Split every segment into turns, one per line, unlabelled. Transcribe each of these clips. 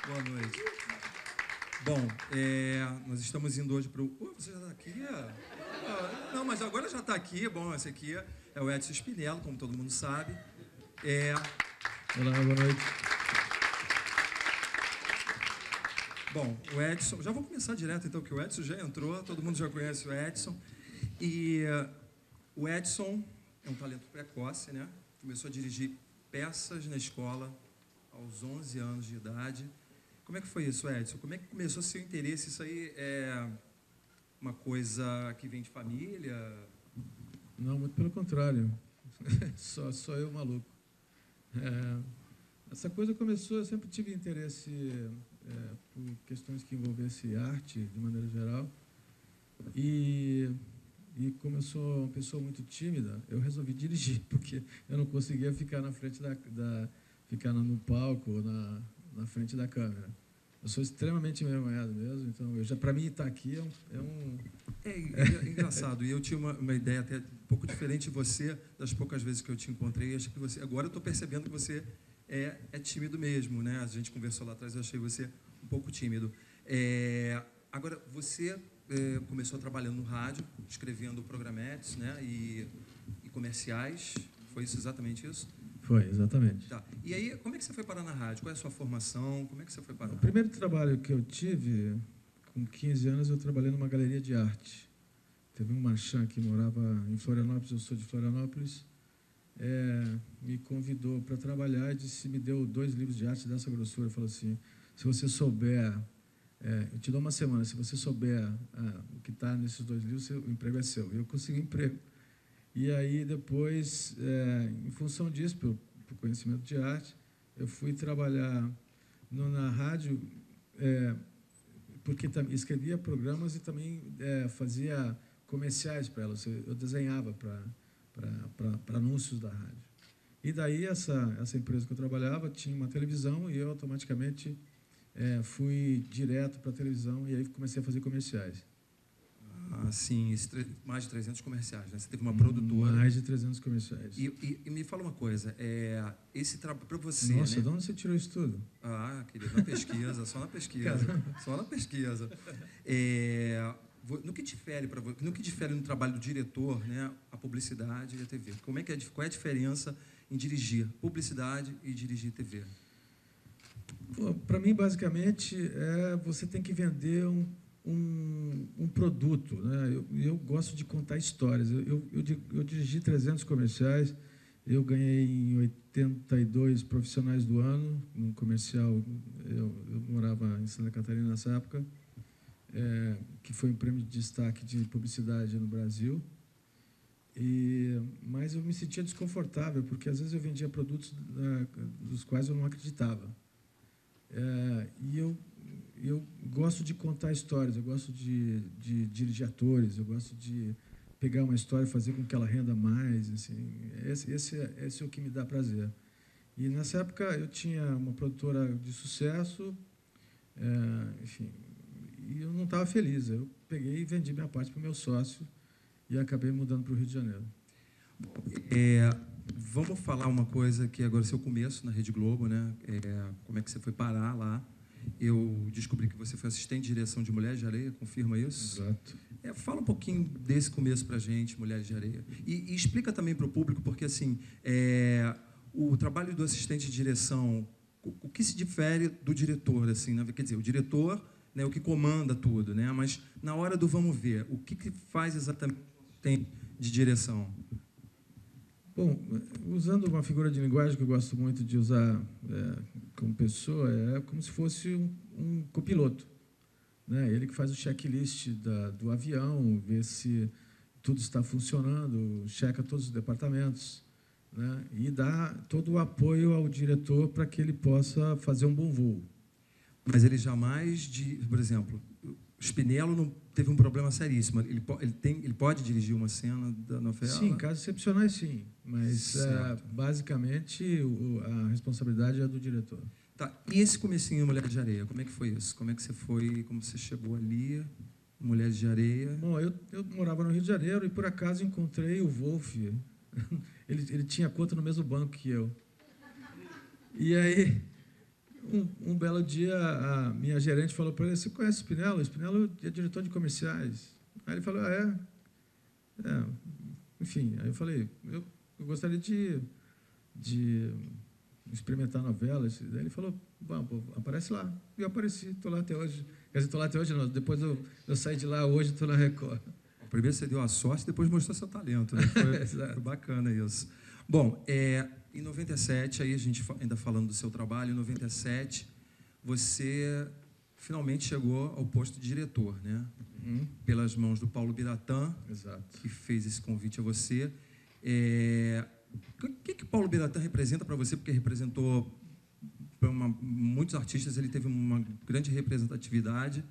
Boa noite. Bom, nós estamos indo hoje para o... você já está aqui? Não, mas agora já está aqui. Bom, esse aqui é o Edson Spinello, como todo mundo sabe.
Olá, boa noite.
Bom, o Edson... Já vou começar direto, então, que o Edson já entrou, todo mundo já conhece o Edson. E o Edson é um talento precoce, né? Começou a dirigir peças na escola aos 11 anos de idade. Como é que foi isso, Edson? Como é que começou seu interesse? Isso aí é uma coisa que vem de família?
Não, muito pelo contrário. Só eu maluco. Essa coisa começou, eu sempre tive interesse por questões que envolvessem arte, de maneira geral. E como eu sou uma pessoa muito tímida, eu resolvi dirigir, porque eu não conseguia ficar na frente ficar no palco ou na frente da câmera. Eu sou extremamente envergonhado mesmo, então para mim estar aqui
É engraçado, e eu tinha uma ideia até um pouco diferente de você, das poucas vezes que eu te encontrei. Acho que você, agora eu estou percebendo que você é tímido mesmo, né? A gente conversou lá atrás, eu achei você um pouco tímido. Agora, você começou trabalhando no rádio, escrevendo programetes, né? E comerciais, foi isso, exatamente isso?
Foi, exatamente.
Tá. E aí, como é que você foi parar na rádio? Qual é a sua formação? Como é que você foi parar?
O primeiro trabalho que eu tive, com 15 anos, eu trabalhei numa galeria de arte. Teve um marchand que morava em Florianópolis, eu sou de Florianópolis, me convidou para trabalhar e me deu 2 livros de arte dessa grossura. Falou assim, se você souber, eu te dou uma semana, se você souber o que está nesses 2 livros, o emprego é seu. E eu consegui emprego. E aí, depois, em função disso, por conhecimento de arte, eu fui trabalhar na rádio, porque escrevia programas e também fazia comerciais para elas. Eu desenhava para anúncios da rádio. E daí, essa empresa que eu trabalhava tinha uma televisão e eu automaticamente fui direto para a televisão e aí comecei a fazer comerciais.
Sim, mais de 300 comerciais, né? Você teve uma produtora.
Mais de 300 comerciais.
E me fala uma coisa, esse trabalho para você,
Nossa,
né?
de onde você tirou isso tudo?
Querido, na pesquisa, só na pesquisa. Só na pesquisa. No que difere no trabalho do diretor, né, a publicidade e a TV? Qual é a diferença em dirigir publicidade e dirigir TV?
Para mim, basicamente, você tem que vender um produto, né? Eu gosto de contar histórias. Eu dirigi 300 comerciais, eu ganhei em 82 profissionais do ano, num comercial, eu morava em Santa Catarina nessa época, que foi um prêmio de destaque de publicidade no Brasil. Mas eu me sentia desconfortável, porque às vezes eu vendia produtos dos quais eu não acreditava. Eu gosto de contar histórias, eu gosto de dirigir atores, eu gosto de pegar uma história e fazer com que ela renda mais. Assim, esse é o que me dá prazer. E nessa época eu tinha uma produtora de sucesso, enfim, e eu não estava feliz. Eu peguei e vendi minha parte para o meu sócio e acabei mudando para o Rio de Janeiro.
Vamos falar uma coisa que agora é seu começo na Rede Globo, né? Como é que você foi parar lá? Eu descobri que você foi assistente de direção de Mulheres de Areia, confirma isso?
Exato.
Fala um pouquinho desse começo para a gente, Mulheres de Areia. E explica também para o público, porque assim, o trabalho do assistente de direção, o que se difere do diretor, assim, né? Quer dizer, o diretor, né, o que comanda tudo, né? Mas na hora do vamos ver, o que faz exatamente de direção?
Bom, usando uma figura de linguagem que eu gosto muito de usar como pessoa, é como se fosse um copiloto, né? Ele que faz o checklist do avião, vê se tudo está funcionando, checa todos os departamentos, né? E dá todo o apoio ao diretor para que ele possa fazer um bom voo.
Mas ele jamais, por exemplo, Spinello não teve um problema seríssimo. Ele pode dirigir uma cena da novela?
Sim, em casos excepcionais, sim. Mas, basicamente, a responsabilidade é do diretor.
Tá. E esse comecinho Mulheres de Areia, como é que foi isso? Como é que você foi, como você chegou ali, Mulheres de Areia?
Bom, eu morava no Rio de Janeiro e, por acaso, encontrei o Wolf. Ele tinha conta no mesmo banco que eu. E aí, um belo dia, a minha gerente falou para ele: você conhece o Spinello? O Spinello é diretor de comerciais. Aí ele falou: enfim, aí eu falei: eu gostaria de experimentar novelas. Daí ele falou: vamos, aparece lá. E eu apareci, estou lá até hoje. Quer dizer, estou lá até hoje não, depois eu saí de lá, hoje estou na Record.
Primeiro você deu a sorte, depois mostrou seu talento, né? Foi bacana isso. Bom, em 97, aí a gente ainda falando do seu trabalho, em 97, você finalmente chegou ao posto de diretor, né? Pelas mãos do Paulo Biratã,
Exato.
Que fez esse convite a você. O que o Paulo Biratã representa para você? Porque representou muitos artistas, ele teve uma grande representatividade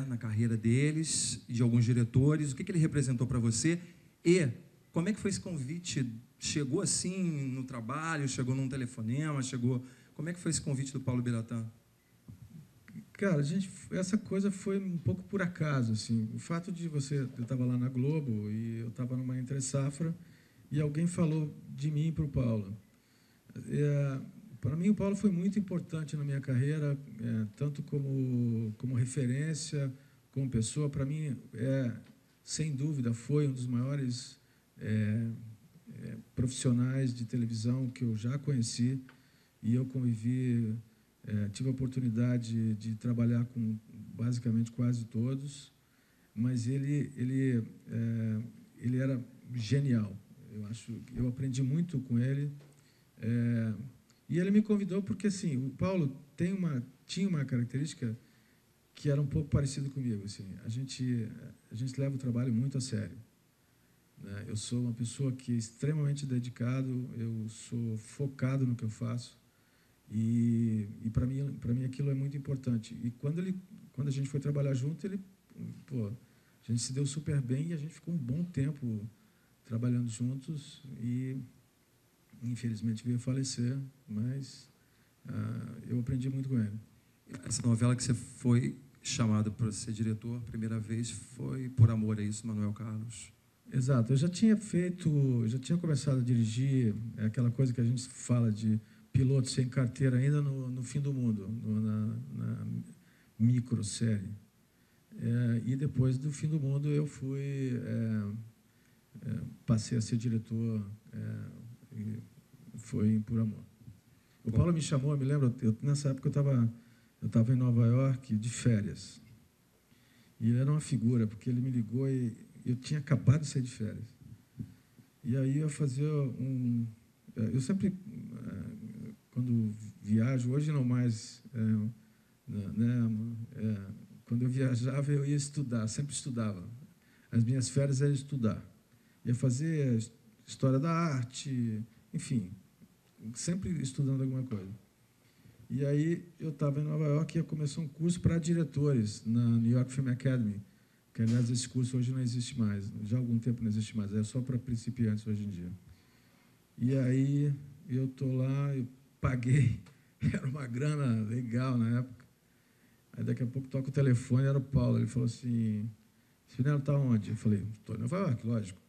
na carreira deles, de alguns diretores. O que ele representou para você? E como é que foi esse convite? Chegou assim no trabalho? Chegou num telefonema? Como é que foi esse convite do Paulo Biratã?
Cara, essa coisa foi um pouco por acaso, assim. O fato de eu estava lá na Globo e eu estava numa entre-safra e alguém falou de mim para o Paulo. Para mim, o Paulo foi muito importante na minha carreira, tanto como referência, como pessoa. Para mim, sem dúvida, foi um dos maiores profissionais de televisão que eu já conheci, e eu convivi, tive a oportunidade de trabalhar com basicamente quase todos, mas ele era genial. Eu aprendi muito com ele. E ele me convidou porque, assim, o Paulo tinha uma característica que era um pouco parecida comigo. Assim, a gente leva o trabalho muito a sério, né? Eu sou uma pessoa que é extremamente dedicado, eu sou focado no que eu faço, e para mim aquilo é muito importante. E quando a gente foi trabalhar junto, a gente se deu super bem e a gente ficou um bom tempo trabalhando juntos, e infelizmente veio a falecer, mas eu aprendi muito com ele.
Essa novela que você foi chamado para ser diretor a primeira vez foi Por Amor, é isso, Manuel Carlos?
Exato. Eu já tinha começado a dirigir aquela coisa que a gente fala de piloto sem carteira ainda no Fim do Mundo, na microsérie. E depois do Fim do Mundo eu passei a ser diretor, e foi Por Amor. O Paulo me chamou, eu me lembro, nessa época eu estava em Nova York de férias. E ele era uma figura, porque ele me ligou e eu tinha acabado de sair de férias. E aí eu fazia eu sempre, quando viajo, hoje não mais, quando eu viajava eu ia estudar, sempre estudava. As minhas férias era estudar. Ia fazer história da arte, enfim, sempre estudando alguma coisa. E aí eu estava em Nova York e começou um curso para diretores na New York Film Academy, que, aliás, esse curso hoje não existe mais, já há algum tempo não existe mais, é só para principiantes hoje em dia. E aí eu estou lá, eu paguei, era uma grana legal na época. Aí daqui a pouco toca o telefone, era o Paulo, ele falou assim: Spinello, está onde? Eu falei: estou em Nova York, lógico.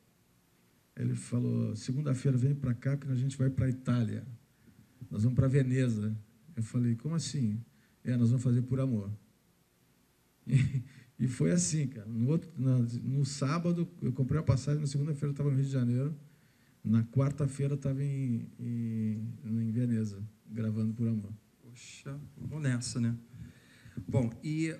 Ele falou: segunda-feira vem para cá que a gente vai para a Itália, nós vamos para Veneza. Eu falei: como assim? Nós vamos fazer Por Amor. E foi assim, cara. No sábado, eu comprei a passagem, na segunda-feira eu estava no Rio de Janeiro, na quarta-feira eu estava em Veneza, gravando Por Amor.
Poxa, vamos nessa, né? Bom, e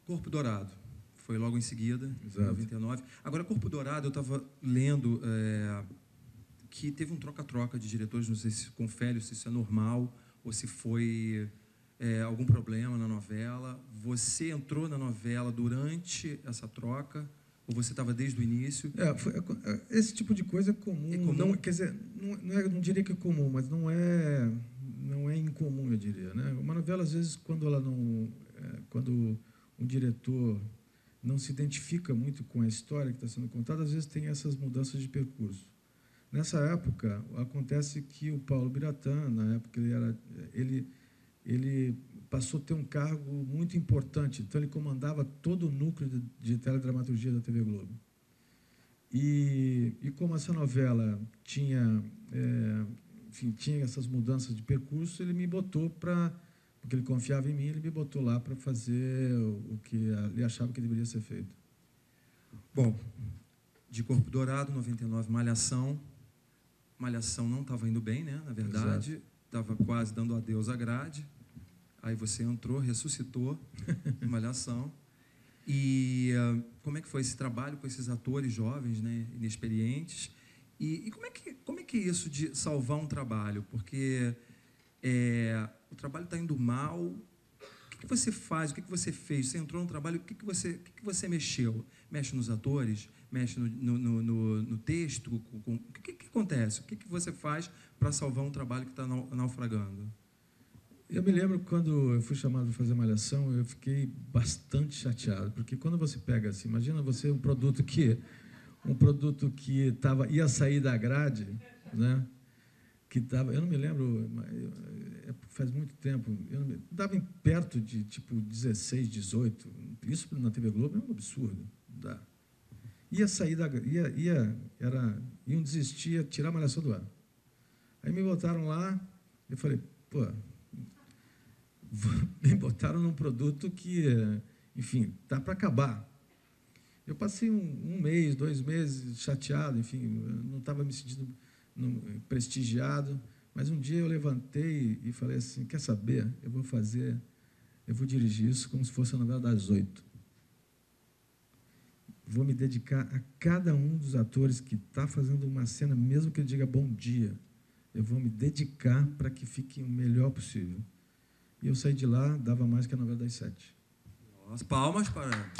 Corpo Dourado, foi logo em seguida, em 99. Agora, Corpo Dourado, eu estava lendo que teve um troca-troca de diretores, não sei se confere, se isso é normal, ou se foi algum problema na novela. Você entrou na novela durante essa troca, ou você estava desde o início?
Esse tipo de coisa é comum.
É comum?
Não, quer dizer, não diria que é comum, mas não é incomum, eu diria, né? Uma novela, às vezes, quando um diretor não se identifica muito com a história que está sendo contada, às vezes tem essas mudanças de percurso. Nessa época, acontece que o Paulo Biratã, na época, ele passou a ter um cargo muito importante, então ele comandava todo o núcleo de teledramaturgia da TV Globo. E como essa novela tinha essas mudanças de percurso, ele me botou para porque ele confiava em mim, ele me botou lá para fazer o que ele achava que deveria ser feito.
Bom, de Corpo Dourado, 99, Malhação. Malhação não estava indo bem, né? Na verdade, estava quase dando adeus à grade. Aí você entrou, ressuscitou Malhação. E como é que foi esse trabalho com esses atores jovens, né, inexperientes? E como é que é isso de salvar um trabalho? Porque o trabalho está indo mal. O que você faz? O que você fez? Você entrou no trabalho, o que você mexeu? Mexe nos atores? Mexe no texto? O que acontece? O que você faz para salvar um trabalho que está naufragando?
Eu me lembro quando eu fui chamado para fazer Malhação, eu fiquei bastante chateado, porque quando você pega assim, imagina você um produto que ia sair da grade, né? Que tava, eu não me lembro, faz muito tempo, eu estava perto de tipo 16, 18, isso na TV Globo é um absurdo, dá. Ia sair da iam desistir, ia tirar a Malhação do ar. Aí me botaram lá, eu falei, pô, me botaram num produto que, enfim, tá para acabar. Eu passei um mês, 2 meses chateado, enfim, não estava me sentindo prestigiado, mas um dia eu levantei e falei assim, quer saber, eu vou dirigir isso como se fosse a novela das 8. Vou me dedicar a cada um dos atores que está fazendo uma cena, mesmo que ele diga bom dia, eu vou me dedicar para que fique o melhor possível. E eu saí de lá, dava mais que a novela das 7.
As palmas para...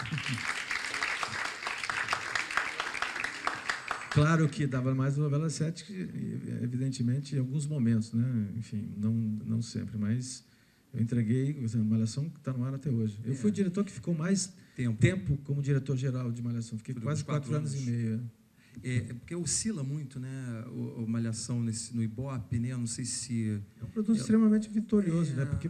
Claro que dava mais a novela das 7, evidentemente, em alguns momentos, né? Enfim, não sempre, mas eu entreguei, a Malhação está no ar até hoje. Eu fui o diretor que ficou mais tempo como diretor-geral de Malhação, fiquei quase 4 anos e meio.
Porque oscila muito, né, o Malhação no Ibope, né? Eu não sei se...
É um produto extremamente vitorioso, né? Porque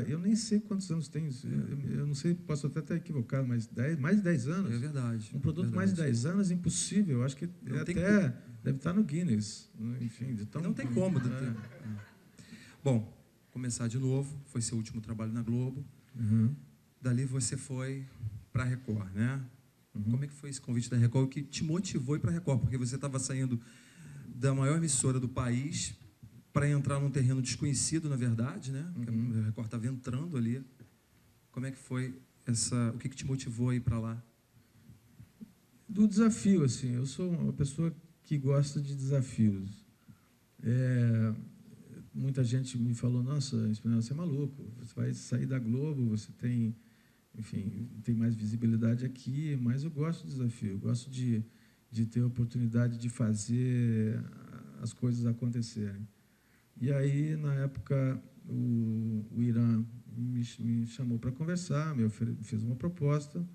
eu nem sei quantos anos tem, eu não sei, posso até estar equivocado, mas mais de 10 anos.
É verdade.
Um produto mais de 10 anos é impossível, eu acho que deve estar no Guinness, enfim.
Não tem como. Bom, começar de novo, foi seu último trabalho na Globo.
Uhum.
Dali você foi para a Record, né?
Uhum.
Como é que foi esse convite da Record? O que te motivou a ir para a Record? Porque você estava saindo da maior emissora do país para entrar num terreno desconhecido, na verdade, né?
Uhum.
A Record estava entrando ali. Como é que foi o que te motivou a ir para lá?
Do desafio, assim. Eu sou uma pessoa que gosta de desafios. Muita gente me falou, nossa, você é maluco, você vai sair da Globo, você tem... Enfim, tem mais visibilidade aqui, mas eu gosto do desafio, eu gosto de ter a oportunidade de fazer as coisas acontecerem. E aí, na época, o Irã me chamou para conversar, fez uma proposta,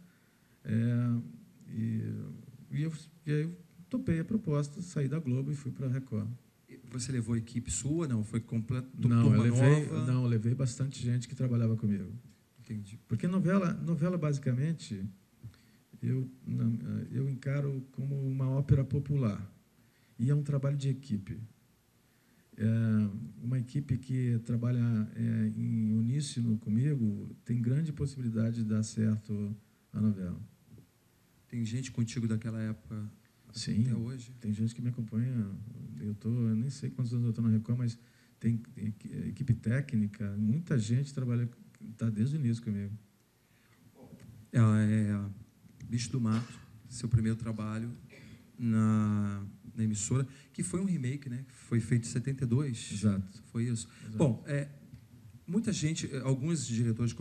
e aí eu topei a proposta, saí da Globo e fui para a Record.
Você levou a equipe sua, não? Foi completo?
Eu levei bastante gente que trabalhava comigo.
Entendi.
Porque novela basicamente, eu encaro como uma ópera popular. E é um trabalho de equipe. Uma equipe que trabalha em uníssono comigo tem grande possibilidade de dar certo a novela.
Tem gente contigo daquela época até hoje?
Tem gente que me acompanha. Eu nem sei quantos anos eu estou na Record, mas tem equipe técnica, muita gente trabalha... Está desde o início comigo.
Bicho do Mato, seu primeiro trabalho na emissora, que foi um remake, né? Foi feito em 72.
Exato.
Foi isso.
Exato.
Bom, muita gente, alguns diretores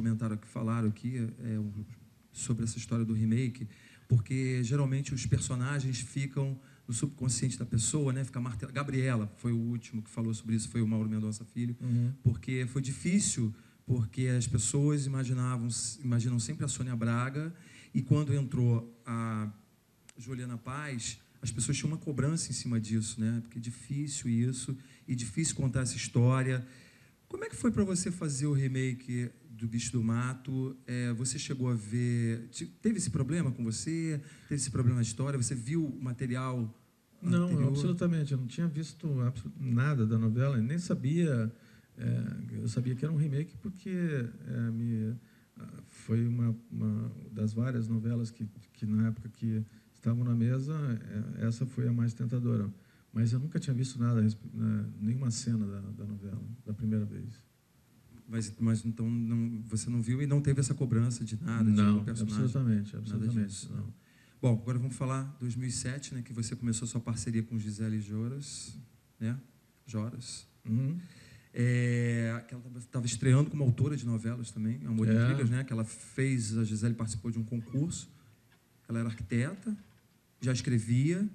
falaram aqui sobre essa história do remake, porque geralmente os personagens ficam no subconsciente da pessoa, né? Fica martelando. Gabriela foi o último que falou sobre isso, foi o Mauro Mendonça Filho, porque foi difícil. Porque as pessoas imaginam sempre a Sônia Braga, e quando entrou a Juliana Paz, as pessoas tinham uma cobrança em cima disso, né? Porque é difícil isso, e difícil contar essa história. Como é que foi para você fazer o remake do Bicho do Mato? Você chegou a ver... Teve esse problema com você? Teve esse problema na história? Você viu o material anterior?
Não, absolutamente. Eu não tinha visto nada da novela, nem sabia... eu sabia que era um remake porque foi uma das várias novelas que na época que estavam na mesa, essa foi a mais tentadora. Mas eu nunca tinha visto nada, nenhuma cena da novela, da primeira vez.
Mas então você não viu e não teve essa cobrança de nada, de
não,
algum personagem?
Absolutamente. Não.
Bom, agora vamos falar 2007, né, que você começou sua parceria com Gisele Joras, né? Joras.
Uhum.
Que ela estava estreando como autora de novelas também, Amor e Intrigas, né? Que ela fez, a Gisele participou de um concurso. Ela era arquiteta, já escrevia,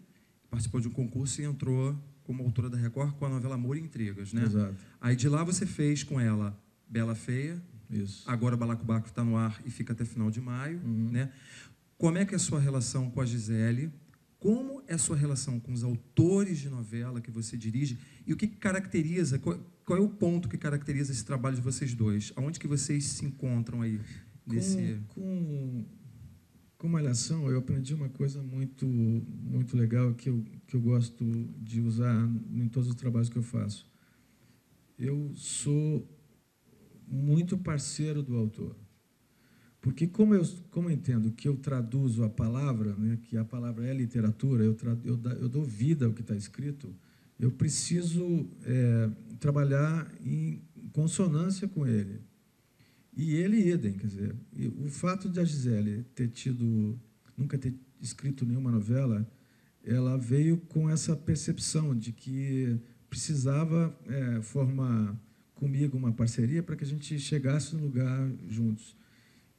participou de um concurso e entrou como autora da Record com a novela Amor e Intrigas, né?
Exato.
Aí de lá você fez com ela Bela Feia.
Isso.
Agora Balacobaco está no ar e fica até final de maio,
Uhum.
né? Como é que é a sua relação com a Gisele? Como é a sua relação com os autores de novela que você dirige? E o que caracteriza, qual é o ponto que caracteriza esse trabalho de vocês dois? Aonde que vocês se encontram aí?
Com Malhação, eu aprendi uma coisa muito, muito legal que eu gosto de usar em todos os trabalhos que eu faço. Eu sou muito parceiro do autor. Porque como eu entendo que eu traduzo a palavra, né, que a palavra é literatura, eu dou vida ao que está escrito, eu preciso trabalhar em consonância com ele. E ele, idem, quer dizer, o fato de a Gisele nunca ter escrito nenhuma novela, ela veio com essa percepção de que precisava formar comigo uma parceria para que a gente chegasse no lugar juntos.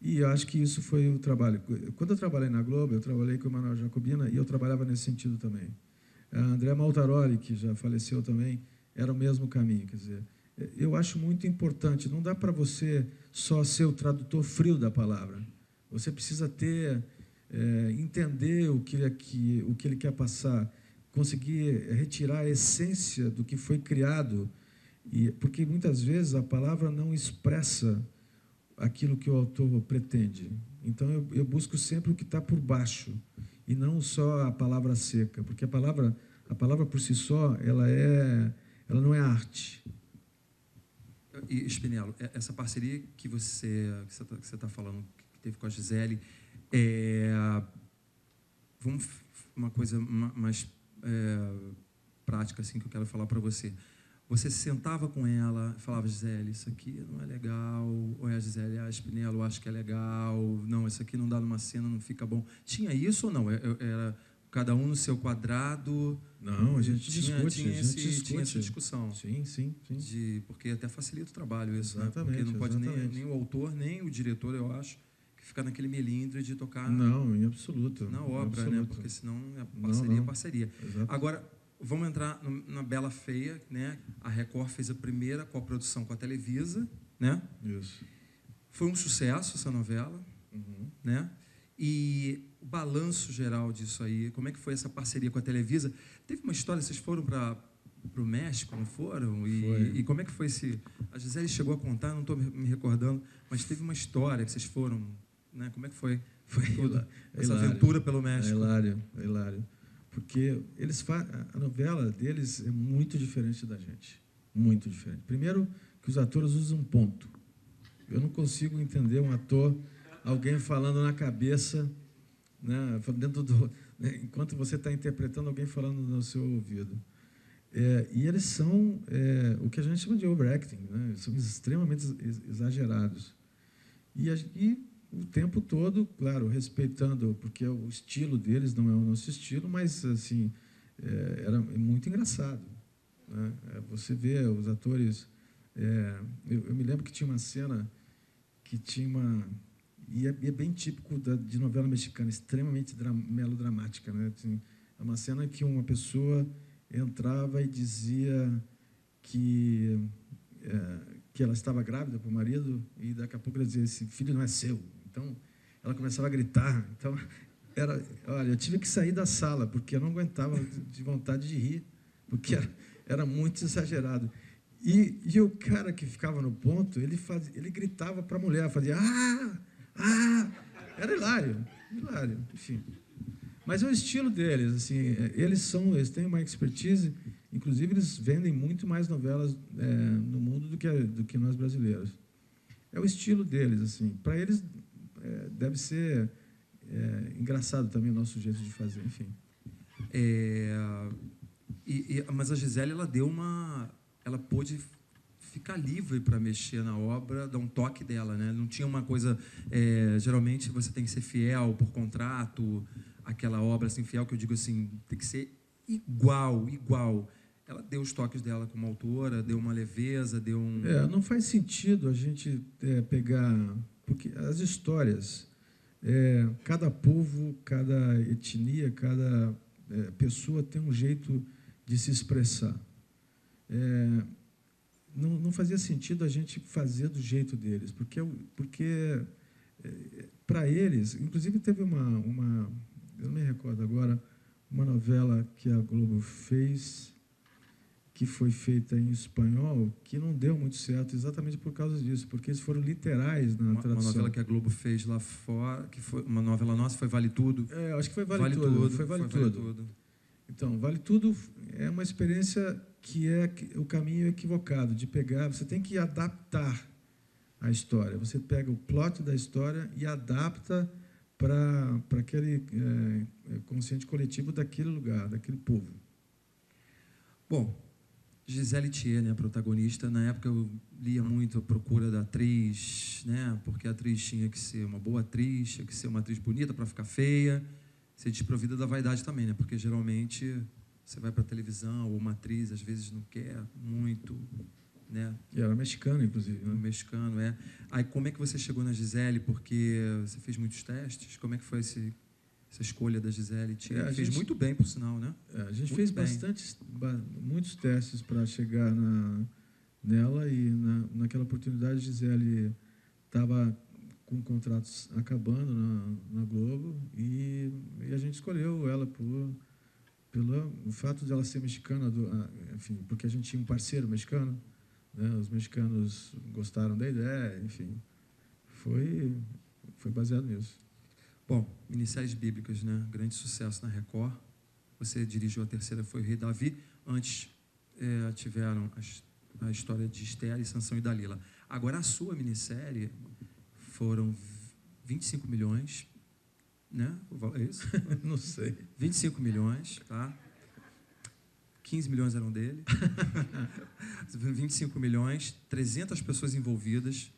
E eu acho que isso foi o trabalho. Quando eu trabalhei na Globo, eu trabalhei com o Manuel Jacobina e eu trabalhava nesse sentido também. A André Maltaroli, que já faleceu também, era o mesmo caminho. Quer dizer, eu acho muito importante, não dá para você só ser o tradutor frio da palavra. Você precisa entender o que ele quer passar, conseguir retirar a essência do que foi criado, porque muitas vezes a palavra não expressa aquilo que o autor pretende. Então, eu busco sempre o que está por baixo, e não só a palavra seca, porque a palavra por si só, ela não é arte.
E, Spinello, essa parceria que você está falando, que teve com a Gisele, uma coisa mais prática assim, que eu quero falar para você. Você se sentava com ela e falava, Gisele, isso aqui não é legal. Ou a Gisele, Spinello, eu acho que é legal. Não, isso aqui não dá numa cena, não fica bom. Tinha isso ou não? Era cada um no seu quadrado?
Não, a gente discute.
Tinha essa discussão.
Sim.
Porque até facilita o trabalho isso,
exatamente,
né? Porque não pode nem o autor, nem o diretor, eu acho, que ficar naquele melindre de tocar...
Não, em absoluto.
Na obra,
absoluto.
né? Porque senão é parceria, parceria.
Exato.
Agora... Vamos entrar na Bela Feia, né? A Record fez a primeira coprodução com a Televisa, né?
Isso.
Foi um sucesso essa novela, né? E o balanço geral disso aí, como é que foi essa parceria com a Televisa? Teve uma história, vocês foram para o México, não foram? E como é que foi esse... A Gisele chegou a contar, não estou me recordando, mas teve uma história que vocês foram, né? Como é que foi toda essa aventura pelo México?
É hilário. Porque a novela deles é muito diferente da gente. Muito diferente. Primeiro, que os atores usam ponto. Eu não consigo entender um ator, alguém falando na cabeça, né, enquanto você está interpretando, alguém falando no seu ouvido. E eles são o que a gente chama de overacting, né? São extremamente exagerados. E o tempo todo, claro, respeitando, porque o estilo deles não é o nosso estilo, mas assim era muito engraçado, né? Você vê os atores... eu me lembro que tinha uma cena que tinha e é bem típico de novela mexicana, extremamente melodramática, né? Assim, é uma cena que uma pessoa entrava e dizia que ela estava grávida para o marido e daqui a pouco ela dizia, esse filho não é seu. Então, ela começava a gritar. Então, olha, eu tive que sair da sala, porque eu não aguentava de vontade de rir, porque era muito exagerado. E o cara que ficava no ponto, ele gritava para a mulher, fazia era hilário, enfim. Mas é o estilo deles, assim, eles têm uma expertise Inclusive, eles vendem muito mais novelas no mundo do que nós brasileiros. É o estilo deles, assim. Para eles, deve ser engraçado também o nosso jeito de fazer, enfim.
Mas a Gisele, ela pôde ficar livre para mexer na obra, dar um toque dela, né? Não tinha uma coisa... geralmente, você tem que ser fiel por contrato, aquela obra assim, fiel, que eu digo assim, tem que ser igual. Ela deu os toques dela como autora, deu uma leveza, deu um...
Não faz sentido a gente pegar... Porque as histórias, cada povo, cada etnia, cada pessoa tem um jeito de se expressar. Não fazia sentido a gente fazer do jeito deles, porque para eles... Inclusive, teve uma... Eu não me recordo agora, uma novela que a Globo fez... que foi feita em espanhol, que não deu muito certo exatamente por causa disso, porque eles foram literais na tradução.
Uma novela que a Globo fez lá fora, que foi uma novela nossa, foi Vale Tudo.
Acho que foi Vale Tudo. Foi Vale Tudo. Então, Vale Tudo é uma experiência que é o caminho equivocado, de pegar... Você tem que adaptar a história. Você pega o plot da história e adapta para aquele consciente coletivo daquele lugar, daquele povo.
Bom, Gisele Thier, né, protagonista. Na época eu lia muito a procura da atriz, né, porque a atriz tinha que ser uma boa atriz, tinha que ser uma atriz bonita para ficar feia, ser desprovida da vaidade também, né, porque geralmente você vai para a televisão ou uma atriz às vezes não quer muito, né?
E era mexicana, inclusive. Né?
Mexicano, Aí como é que você chegou na Gisele? Porque você fez muitos testes. Como é que foi essa escolha da Gisele Thier? Fez muito bem, por sinal, né?
A gente fez muitos testes para chegar nela, e naquela oportunidade a Gisele estava com contratos acabando na Globo, e a gente escolheu ela pelo fato de ela ser mexicana, enfim, porque a gente tinha um parceiro mexicano, né? Os mexicanos gostaram da ideia, enfim, foi baseado nisso.
Bom, minisséries bíblicas, né? Grande sucesso na Record. Você dirigiu a terceira, foi o Rei Davi. Antes tiveram a história de Esther e Sansão e Dalila. Agora, a sua minissérie foram 25 milhões, né? É isso?
Não sei.
25 milhões, tá? 15 milhões eram dele. 25 milhões, 300 pessoas envolvidas,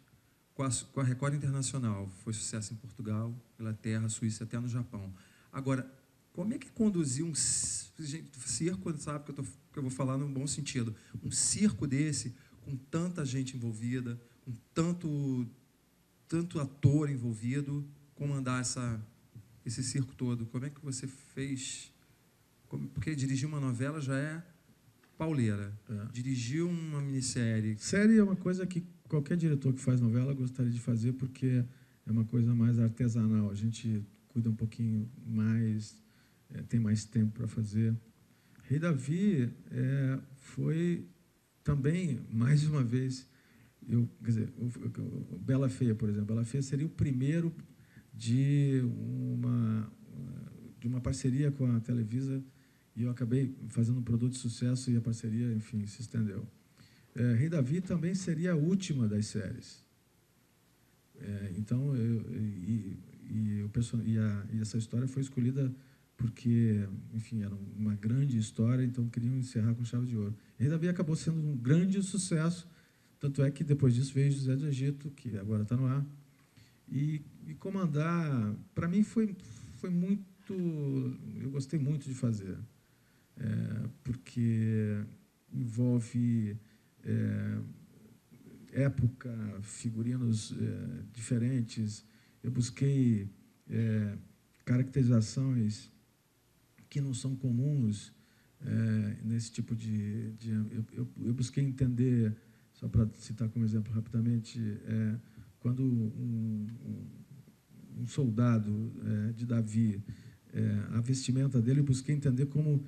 com a Record Internacional. Foi sucesso em Portugal, Inglaterra, Suíça, até no Japão. Agora, como é que conduzir um circo, sabe que eu vou falar num bom sentido, um circo desse, com tanta gente envolvida, com tanto ator envolvido, comandar esse circo todo? Como é que você fez? Porque dirigir uma novela já é pauleira. Dirigir uma minissérie...
Série é uma coisa que qualquer diretor que faz novela gostaria de fazer, porque é uma coisa mais artesanal. A gente cuida um pouquinho mais, tem mais tempo para fazer. Rei Davi foi também, mais uma vez... quer dizer, Bela Feia, por exemplo. Bela Feia seria o primeiro de uma parceria com a Televisa, e eu acabei fazendo um produto de sucesso, e a parceria, enfim, se estendeu. Rei Davi também seria a última das séries. Então, essa história foi escolhida porque, enfim, era uma grande história, então queriam encerrar com chave de ouro. Rei Davi acabou sendo um grande sucesso, tanto é que depois disso veio José do Egito, que agora está no ar. E comandar, para mim, foi muito... Eu gostei muito de fazer, porque envolve época, figurinos diferentes. Eu busquei caracterizações que não são comuns nesse tipo de... Eu busquei entender, só para citar como exemplo rapidamente, quando um soldado de Davi, a vestimenta dele, eu busquei entender como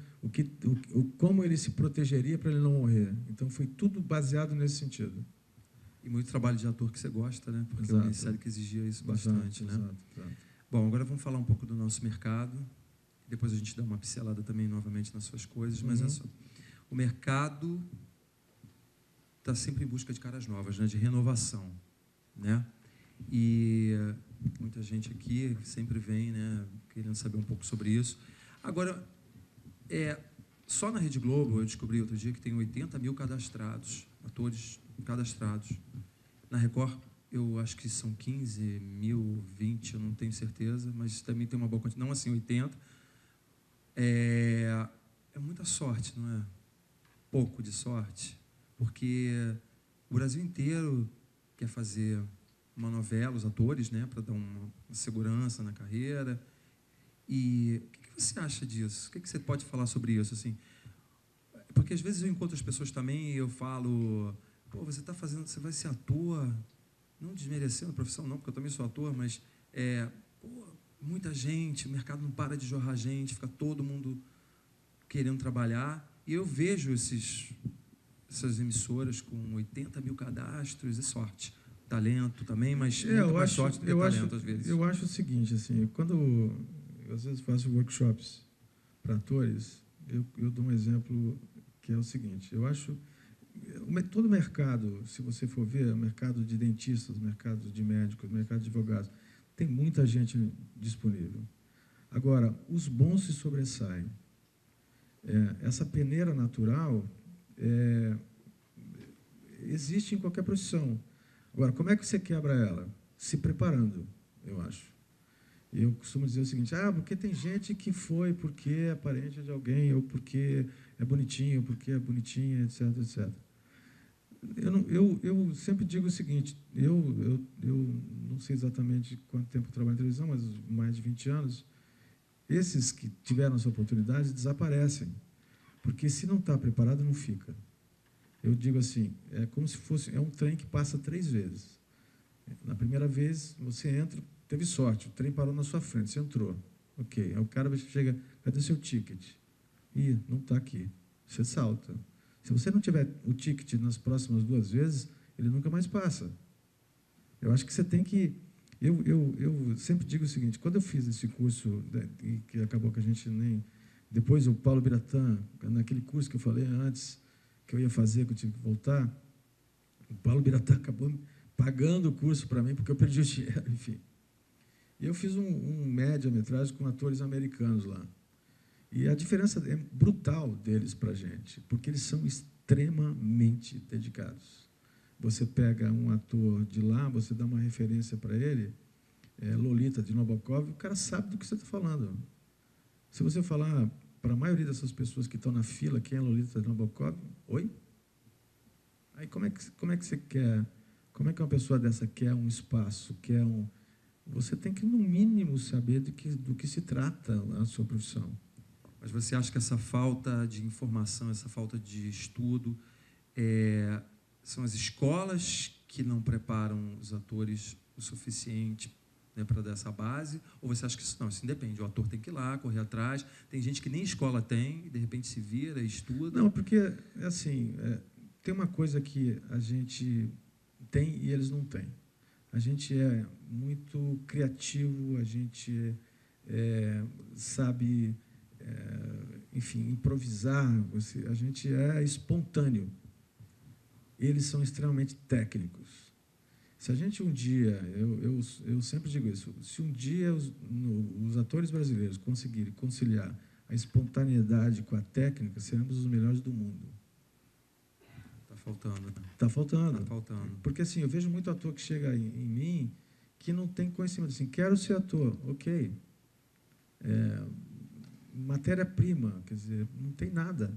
ele se protegeria para ele não morrer. Então, foi tudo baseado nesse sentido.
E muito trabalho de ator que você gosta, né? Porque é uma minissérie que exigia isso bastante, né?
Exato.
Bom, agora vamos falar um pouco do nosso mercado. Depois a gente dá uma pincelada também, novamente, nas suas coisas. Mas o mercado está sempre em busca de caras novas, né? De renovação, né? E muita gente aqui sempre vem, né, querendo saber um pouco sobre isso. Agora, só na Rede Globo, eu descobri outro dia que tem 80 mil cadastrados, atores cadastrados. Na Record, eu acho que são 15 mil, 20, eu não tenho certeza, mas também tem uma boa quantidade, não assim, 80. É muita sorte, não é? Pouco de sorte, porque o Brasil inteiro quer fazer uma novela, os atores, né, para dar uma segurança na carreira. E o que você acha disso? O que você pode falar sobre isso, assim? Porque às vezes eu encontro as pessoas também e eu falo, pô, você vai ser ator, não desmerecendo a profissão, não, porque eu também sou ator, mas pô, muita gente, o mercado não para de jorrar gente, fica todo mundo querendo trabalhar. E eu vejo essas emissoras com 80 mil cadastros, é sorte. Talento também, mas muito mais sorte do que talento, às vezes.
Eu acho o seguinte, assim, quando eu às vezes faço workshops para atores, eu dou um exemplo que é o seguinte, eu acho, todo mercado, se você for ver, o mercado de dentistas, o mercado de médicos, o mercado de advogados, tem muita gente disponível. Agora, os bons se sobressaem. Essa peneira natural existe em qualquer profissão. Agora, como é que você quebra ela? Se preparando, eu acho. Eu costumo dizer o seguinte, porque tem gente que foi porque é parente de alguém, ou porque é bonitinho, ou porque é bonitinha, etc, etc. Eu sempre digo o seguinte, eu não sei exatamente quanto tempo eu trabalho em televisão, mas mais de 20 anos, esses que tiveram essa oportunidade desaparecem, porque se não está preparado, não fica. Eu digo assim, é como se fosse, um trem que passa 3 vezes. Na primeira vez, você entra, teve sorte, o trem parou na sua frente, você entrou. Ok, aí o cara chega, cadê seu ticket? Ih, não está aqui. Você salta. Se você não tiver o ticket nas próximas 2 vezes, ele nunca mais passa. Eu acho que você tem que... Eu sempre digo o seguinte, quando eu fiz esse curso, que acabou que a gente nem... Depois o Paulo Biratã, naquele curso que eu falei antes, que eu ia fazer, que eu tive que voltar, o Paulo Biratã acabou pagando o curso para mim, porque eu perdi o dinheiro, enfim. E eu fiz um média-metragem com atores americanos lá. E a diferença é brutal deles para a gente, porque eles são extremamente dedicados. Você pega um ator de lá, você dá uma referência para ele, Lolita de Nabokov, o cara sabe do que você está falando. Se você falar para a maioria dessas pessoas que estão na fila quem é Lolita de Nabokov, oi? Aí como é que você quer? Como é que uma pessoa dessa quer um espaço, quer um... Você tem que, no mínimo, saber do que se trata a sua profissão.
Mas você acha que essa falta de informação, essa falta de estudo, são as escolas que não preparam os atores o suficiente, né, para dar essa base? Ou você acha que isso independe? O ator tem que ir lá, correr atrás. Tem gente que nem escola tem, e de repente se vira, estuda.
Não, porque, assim, tem uma coisa que a gente tem e eles não têm. A gente é muito criativo, a gente sabe, enfim, improvisar, a gente é espontâneo. Eles são extremamente técnicos. Se a gente um dia, eu sempre digo isso, se um dia os atores brasileiros conseguirem conciliar a espontaneidade com a técnica, seremos os melhores do mundo.
Está faltando.
Está faltando.
Está faltando.
Porque, assim, eu vejo muito ator que chega em mim que não tem conhecimento. Assim, quero ser ator, ok. Matéria-prima, quer dizer, não tem nada.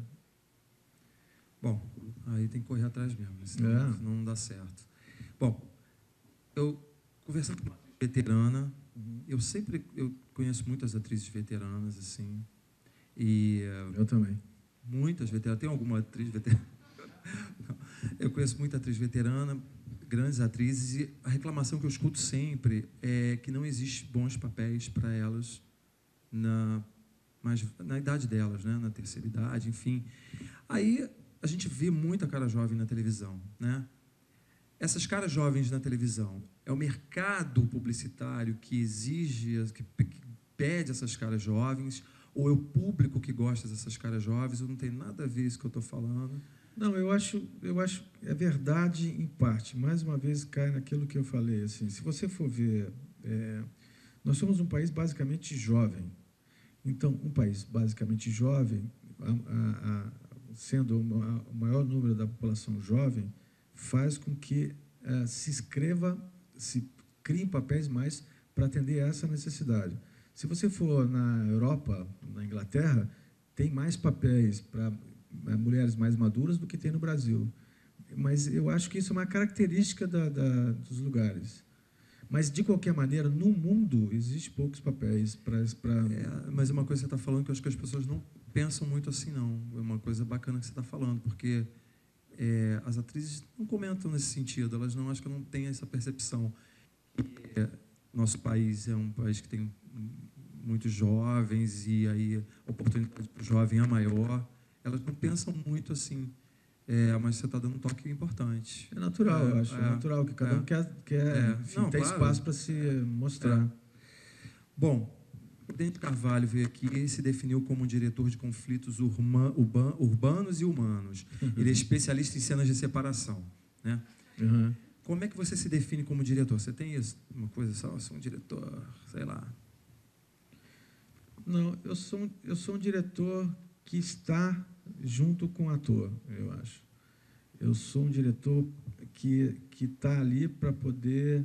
Bom, aí tem que correr atrás mesmo, senão não dá certo. Bom, eu conversando com uma veterana, eu conheço muitas atrizes veteranas, assim, e...
Eu também.
Muitas veteranas. Tem alguma atriz veterana? Eu conheço muita atriz veterana, grandes atrizes, e a reclamação que eu escuto sempre é que não existe bons papéis para elas na idade delas, né? Na terceira idade, enfim. Aí a gente vê muita cara jovem na televisão, né? Essas caras jovens na televisão, é o mercado publicitário que exige, que pede essas caras jovens, Ou é o público que gosta dessas caras jovens? Ou não tem nada a ver isso que eu estou falando?
Não, eu acho é verdade em parte. Mais uma vez cai naquilo que eu falei. Assim, se você for ver, nós somos um país basicamente jovem. Então, um país basicamente jovem, sendo o maior número da população jovem, faz com que se criem papéis mais para atender a essa necessidade. Se você for na Europa, na Inglaterra, tem mais papéis para mulheres mais maduras do que tem no Brasil. Mas eu acho que isso é uma característica dos lugares. Mas, de qualquer maneira, no mundo, existem poucos papéis para...
Mas é uma coisa que você está falando que eu acho que as pessoas não pensam muito assim, não. É uma coisa bacana que você está falando, porque as atrizes não comentam nesse sentido, elas não, acho que não têm essa percepção. Nosso país é um país que tem muitos jovens e aí a oportunidade para o jovem é maior. Elas não pensam muito assim. Mas você está dando um toque importante.
É natural, eu acho. É natural que cada um quer enfim,
não,
ter
claro.
espaço para se mostrar.
Bom, o Dente Carvalho veio aqui e se definiu como um diretor de conflitos urbanos e humanos. Ele é especialista em cenas de separação. Né?
Uhum.
Como é que você se define como diretor? Você tem isso? Uma coisa só? Eu sou um diretor, sei lá.
Não, eu sou um diretor que está junto com o ator, eu acho. Eu sou um diretor que está ali para poder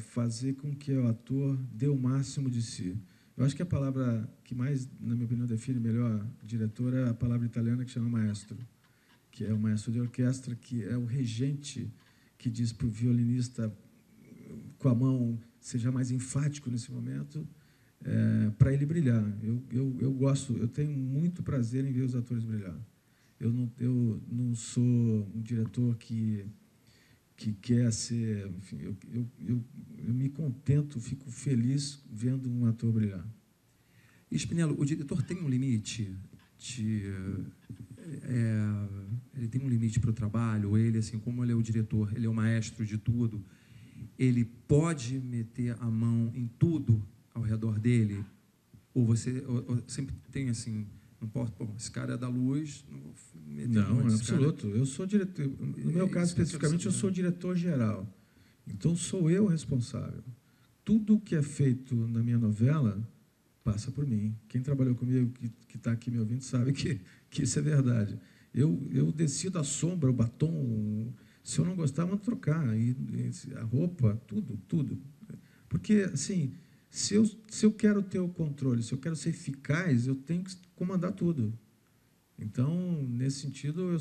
fazer com que o ator dê o máximo de si. Eu acho que a palavra que mais, na minha opinião, define melhor diretor é a palavra italiana que chama maestro, que é o maestro de orquestra, que é o regente que diz para o violinista com a mão, seja mais enfático nesse momento, para ele brilhar. Eu gosto, eu tenho muito prazer em ver os atores brilhar. Eu não sou um diretor que quer ser... Enfim, eu me contento, fico feliz vendo um ator brilhar.
E, Spinello, o diretor tem um limite? Ele tem um limite para o trabalho? Ou ele, assim, como ele é o diretor, ele é o maestro de tudo, ele pode meter a mão em tudo ao redor dele? Ou você sempre tem assim, não posso, esse cara é da luz, não vou meter
Não,
a mão nesse
absoluto.
cara.
Eu sou diretor, no meu caso especificamente, eu sou diretor geral. Então sou eu responsável. Tudo que é feito na minha novela passa por mim. Quem trabalhou comigo, que está aqui me ouvindo, sabe que isso é verdade. Eu decido a sombra, o batom. Se eu não gostar, eu mando trocar. A roupa, tudo. Porque, assim, se eu quero ter o controle, se eu quero ser eficaz, eu tenho que comandar tudo. Então, nesse sentido,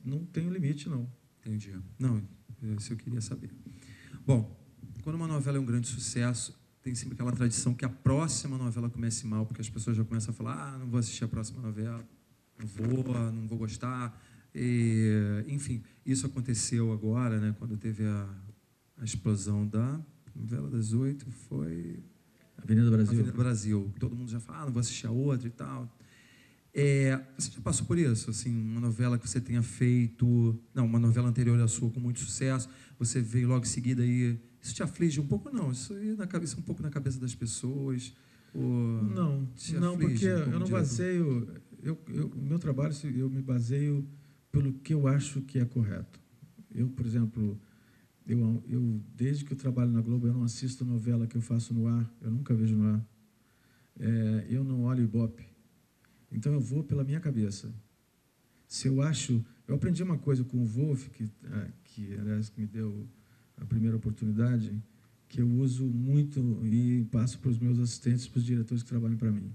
não tenho limite, não.
Entendi. Não, isso eu queria saber. Bom, quando uma novela é um grande sucesso, tem sempre aquela tradição que a próxima novela comece mal, porque as pessoas já começam a falar, não vou assistir a próxima novela, não vou gostar. Enfim, isso aconteceu agora, né, quando teve a explosão da novela das 8, foi...
Avenida Brasil.
Avenida Brasil. Todo mundo já fala, não vou assistir a outra e tal. Você já passou por isso? Assim, uma novela que você tenha feito... Não, uma novela anterior à sua com muito sucesso, você veio logo em seguida e... Isso te aflige um pouco? Não, isso aí um pouco na cabeça das pessoas?
Não, porque eu não baseio... O meu trabalho, eu me baseio pelo que eu acho que é correto. Eu, por exemplo... desde que eu trabalho na Globo, eu não assisto novela que eu faço no ar, eu nunca vejo no ar. Eu não olho Ibope. Então, eu vou pela minha cabeça. Se eu acho... Eu aprendi uma coisa com o Wolf, aliás, que me deu a primeira oportunidade, que eu uso muito e passo para os meus assistentes, para os diretores que trabalham para mim.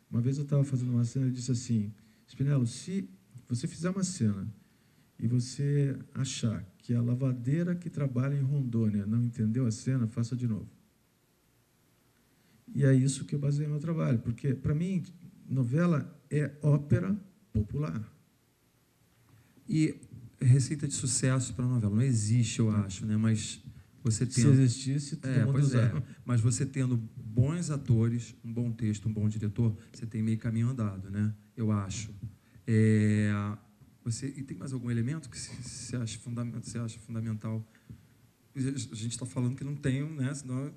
Uma vez eu estava fazendo uma cena e disse assim, Spinello, se você fizer uma cena e você achar que a lavadeira que trabalha em Rondônia não entendeu a cena, faça de novo. E é isso que eu baseio meu trabalho, porque, para mim, novela é ópera popular.
E receita de sucesso para novela não existe, eu acho, né? Mas você tendo...
Se existisse, todo mundo usava.
Mas você tendo bons atores, um bom texto, um bom diretor, você tem meio caminho andado, né? Eu acho. E tem mais algum elemento que você acha fundamental? A gente está falando que não tem, né? Senão...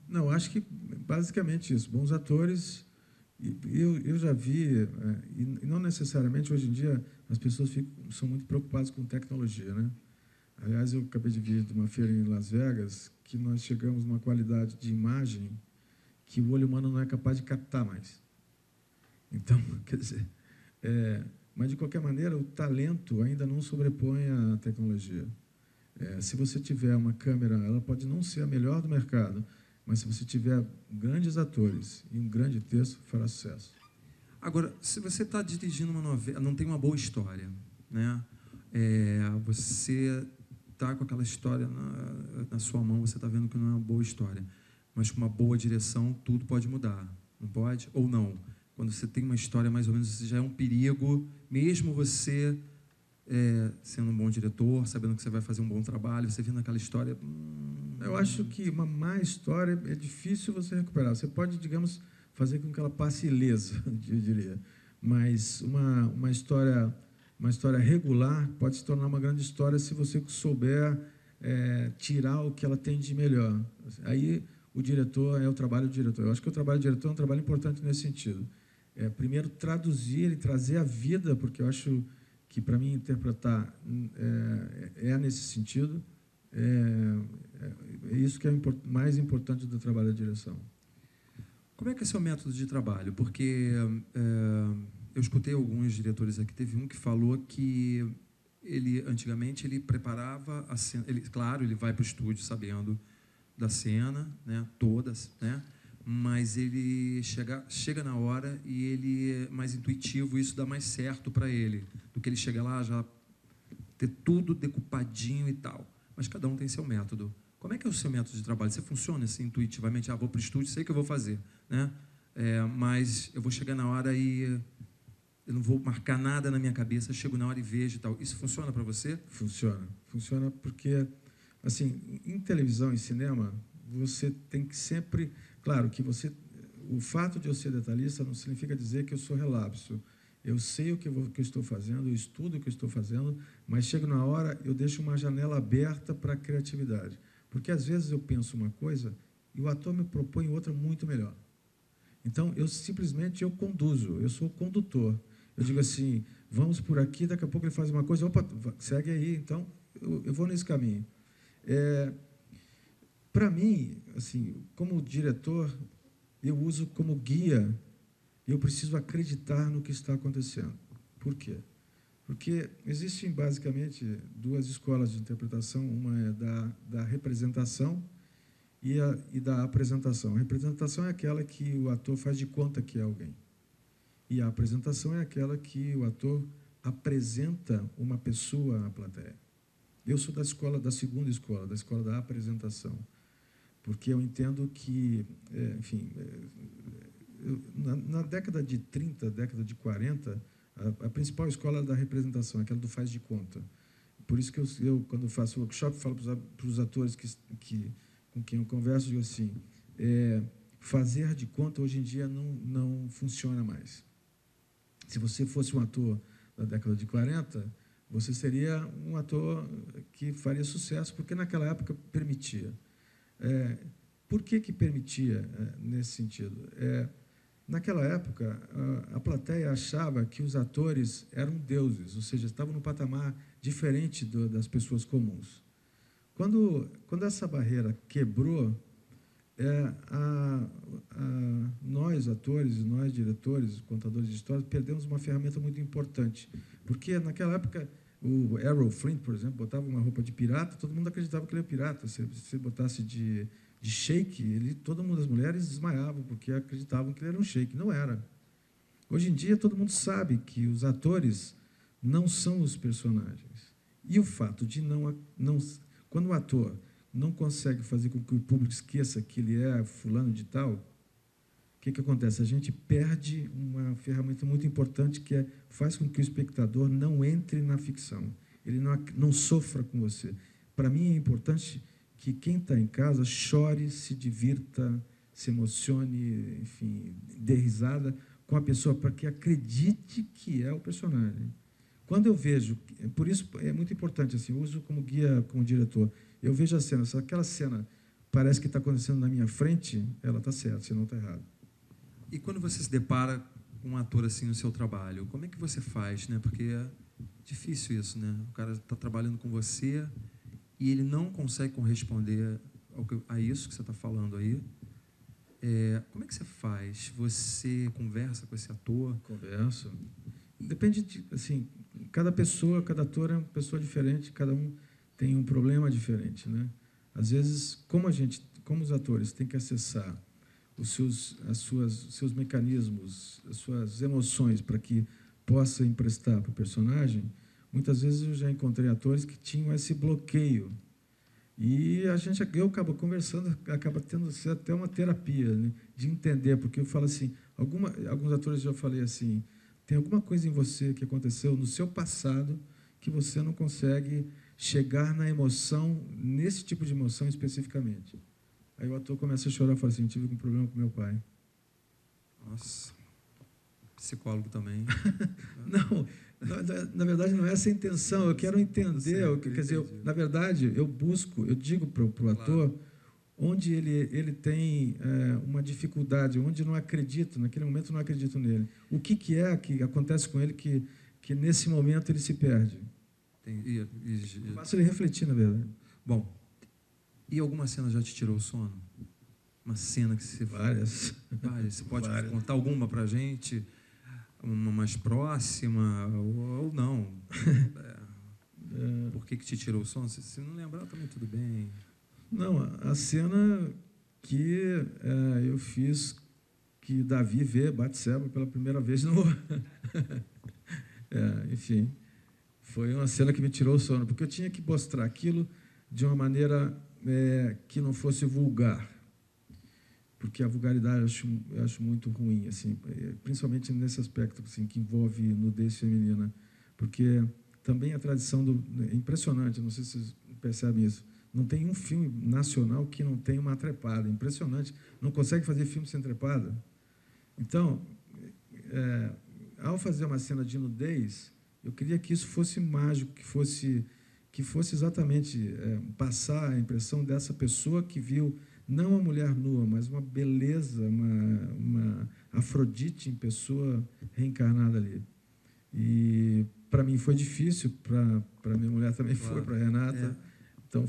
Não, acho que basicamente isso. Bons atores Eu já vi, e não necessariamente hoje em dia as pessoas são muito preocupadas com tecnologia, né? Aliás, eu acabei de vir de uma feira em Las Vegas que nós chegamos numa qualidade de imagem que o olho humano não é capaz de captar mais. Então, quer dizer, mas de qualquer maneira o talento ainda não sobrepõe a tecnologia. Se você tiver uma câmera, ela pode não ser a melhor do mercado, mas se você tiver grandes atores e um grande texto, fará sucesso.
Agora, se você está dirigindo uma novela, não tem uma boa história, né? Você está com aquela história na sua mão, você está vendo que não é uma boa história, mas com uma boa direção, tudo pode mudar, não pode? Ou não? Quando você tem uma história mais ou menos, você já é um perigo, mesmo você sendo um bom diretor, sabendo que você vai fazer um bom trabalho, você vendo aquela história...
Eu acho que uma má história é difícil você recuperar. Você pode, digamos, fazer com que ela passe ilesa, eu diria. Mas uma história regular pode se tornar uma grande história se você souber tirar o que ela tem de melhor. Aí o diretor é o trabalho do diretor. Eu acho que o trabalho do diretor é um trabalho importante nesse sentido. Primeiro, traduzir e trazer a vida, porque eu acho que, para mim, interpretar nesse sentido. É isso que é mais importante do trabalho da direção.
Como é que é seu método de trabalho? Porque eu escutei alguns diretores aqui, teve um que falou que antigamente ele preparava a cena, claro, ele vai para o estúdio sabendo da cena, né, todas, né, mas ele chega na hora e ele é mais intuitivo, isso dá mais certo para ele, do que ele chega lá já ter tudo decupadinho e tal. Mas cada um tem seu método. Como é que é o seu método de trabalho? Você funciona assim intuitivamente? Vou para o estúdio, sei que eu vou fazer, né? Mas eu vou chegar na hora e eu não vou marcar nada na minha cabeça, chego na hora e vejo e tal. Isso funciona para você?
Funciona. Funciona porque, assim, em televisão e cinema, você tem que sempre... Claro que o fato de eu ser detalhista não significa dizer que eu sou relapso. Eu sei o que eu estou fazendo, eu estudo o que eu estou fazendo, mas chego na hora, eu deixo uma janela aberta para a criatividade. Porque, às vezes, eu penso uma coisa e o ator me propõe outra muito melhor. Então, eu simplesmente conduzo, eu sou o condutor. Eu digo assim, vamos por aqui, daqui a pouco ele faz uma coisa, opa, segue aí, então eu vou nesse caminho. Para mim, assim, como diretor, eu uso como guia. Eu preciso acreditar no que está acontecendo. Por quê? Porque existem, basicamente, duas escolas de interpretação. Uma é da representação e da apresentação. A representação é aquela que o ator faz de conta que é alguém. E a apresentação é aquela que o ator apresenta uma pessoa à plateia. Eu sou da segunda escola, da escola da apresentação. Porque eu entendo que, enfim... Na década de 30, década de 40, a principal escola era da representação, aquela do faz de conta. Por isso que eu quando faço workshop, falo para os atores com quem eu converso, digo assim, fazer de conta hoje em dia não funciona mais. Se você fosse um ator da década de 40, você seria um ator que faria sucesso, porque naquela época permitia. Por que permitia nesse sentido? Naquela época, a plateia achava que os atores eram deuses, ou seja, estavam num patamar diferente das pessoas comuns. Quando essa barreira quebrou, nós, atores, nós, diretores, contadores de histórias, perdemos uma ferramenta muito importante. Porque, naquela época, o Errol Flynn, por exemplo, botava uma roupa de pirata, todo mundo acreditava que ele era pirata. Se você botasse de sheik, todo mundo, as mulheres, desmaiavam, porque acreditavam que ele era um sheik. Não era. Hoje em dia, todo mundo sabe que os atores não são os personagens. E o fato de quando o ator não consegue fazer com que o público esqueça que ele é fulano de tal, o que acontece? A gente perde uma ferramenta muito importante, que faz com que o espectador não entre na ficção, ele não sofra com você. Para mim, é importante que quem está em casa chore, se divirta, se emocione, enfim, dê risada com a pessoa, para que acredite que é o personagem. Quando eu vejo, por isso é muito importante, assim, eu uso como guia, como diretor, eu vejo a cena, se aquela cena parece que está acontecendo na minha frente, ela está certa, senão está errado.
E quando você se depara com um ator assim no seu trabalho, como é que você faz, né? Porque é difícil isso, né? O cara está trabalhando com você e ele não consegue corresponder a isso que você está falando aí. Como é que você faz? Você conversa com esse ator?
Converso. Depende de, assim, cada pessoa, cada ator é uma pessoa diferente, cada um tem um problema diferente, né? Às vezes, como os atores têm que acessar os seus mecanismos, as suas emoções para que possa emprestar para o personagem, muitas vezes eu já encontrei atores que tinham esse bloqueio. E eu acabo conversando, acaba tendo até uma terapia, né, de entender, porque eu falo assim, alguns atores já falei assim, tem alguma coisa em você que aconteceu no seu passado que você não consegue chegar na emoção, nesse tipo de emoção especificamente. Aí o ator começa a chorar e fala assim, tive um problema com meu pai.
Nossa, psicólogo também.
Não, na verdade não é essa a intenção, eu quero entender, quer dizer, na verdade eu digo para o ator, onde ele tem uma dificuldade, onde não acredito, naquele momento não acredito nele. O que é que acontece com ele que nesse momento ele se perde? Basta ele refletir, na verdade.
Bom, e alguma cena já te tirou o sono? Uma cena que você...
Várias.
Você pode contar alguma para a gente? Uma mais próxima ou não? Por que te tirou o sono? Se não lembrar, também tudo bem.
Não, a cena que eu fiz que Davi vê Batseba pela primeira vez no... enfim, foi uma cena que me tirou o sono, porque eu tinha que mostrar aquilo de uma maneira que não fosse vulgar, porque a vulgaridade eu acho muito ruim, assim, principalmente nesse aspecto assim, que envolve nudez feminina, porque também a tradição é impressionante, não sei se vocês percebem isso, não tem um filme nacional que não tenha uma trepada, impressionante, não consegue fazer filme sem trepada. Então, ao fazer uma cena de nudez, eu queria que isso fosse mágico, que fosse exatamente passar a impressão dessa pessoa que viu não uma mulher nua, mas uma beleza, uma Afrodite em pessoa reencarnada ali. E para mim foi difícil, para minha mulher também foi, para a Renata. Então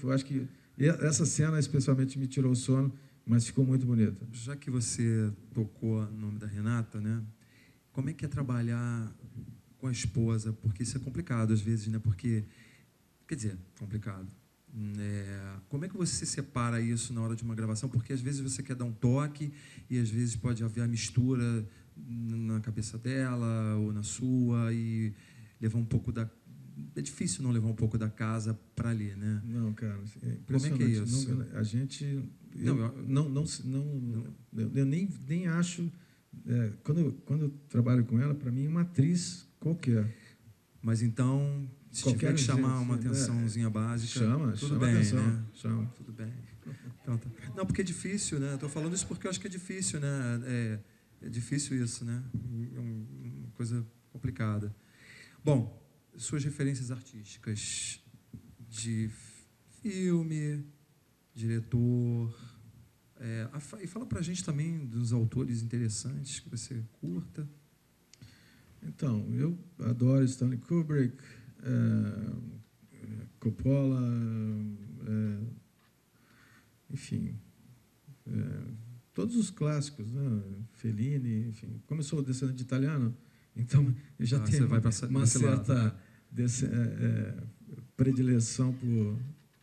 eu acho que essa cena especialmente me tirou o sono, mas ficou muito bonita.
Já que você tocou no nome da Renata, né? Como é que é trabalhar com a esposa? Porque isso é complicado às vezes, né? Porque, quer dizer, complicado. Como é que você separa isso na hora de uma gravação? Porque às vezes você quer dar um toque e às vezes pode haver a mistura na cabeça dela ou na sua e levar um pouco da... É difícil não levar um pouco da casa para ali, né?
Não, cara, é impressionante.
Como é que é isso?
Não, a gente... Eu nem acho... quando eu trabalho com ela, para mim é uma atriz qualquer.
Mas então... Se tiver que chamar uma atençãozinha básica, tudo bem, né?
Chama.
Tudo bem. Então, tá. Não, porque é difícil, né? Estou falando isso porque eu acho que é difícil, né? É difícil isso, né? É uma coisa complicada. Bom, suas referências artísticas de filme, diretor, e fala para a gente também dos autores interessantes que você curta.
Então, eu adoro Stanley Kubrick, Coppola, enfim, todos os clássicos, né? Fellini, enfim. Como eu sou descendente de italiano, então eu já tenho uma certa predileção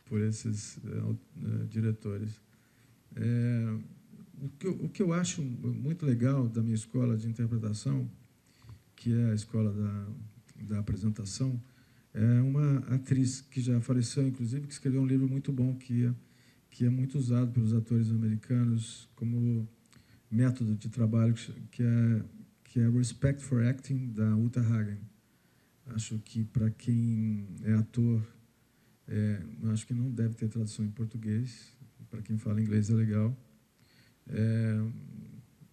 por esses diretores. O que eu acho muito legal da minha escola de interpretação, que é a escola da apresentação, é uma atriz que já faleceu, inclusive, que escreveu um livro muito bom, que é muito usado pelos atores americanos como método de trabalho, que é Respect for Acting, da Uta Hagen. Acho que, para quem é ator, acho que não deve ter tradução em português, para quem fala inglês é legal.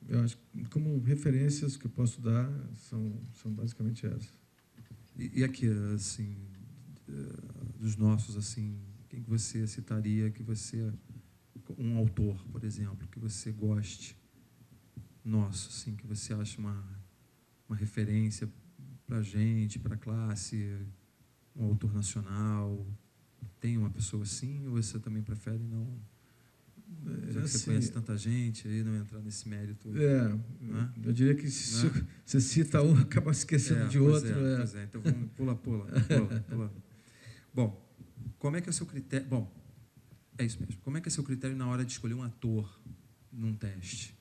Eu acho que, como referências que eu posso dar, são basicamente essas.
E aqui, assim, dos nossos, assim, quem que você citaria, um autor, por exemplo, que você goste, nosso, assim, que você acha uma referência para a gente, para a classe, um autor nacional? Tem uma pessoa assim, ou você também prefere não? Já que
assim,
você conhece tanta gente, aí não entrar nesse mérito. Né?
Eu diria que se você cita um, acaba esquecendo de outro.
Pois é, então vamos pula. Bom, como é que é o seu critério? Bom, é isso mesmo. Como é que é o seu critério na hora de escolher um ator num teste?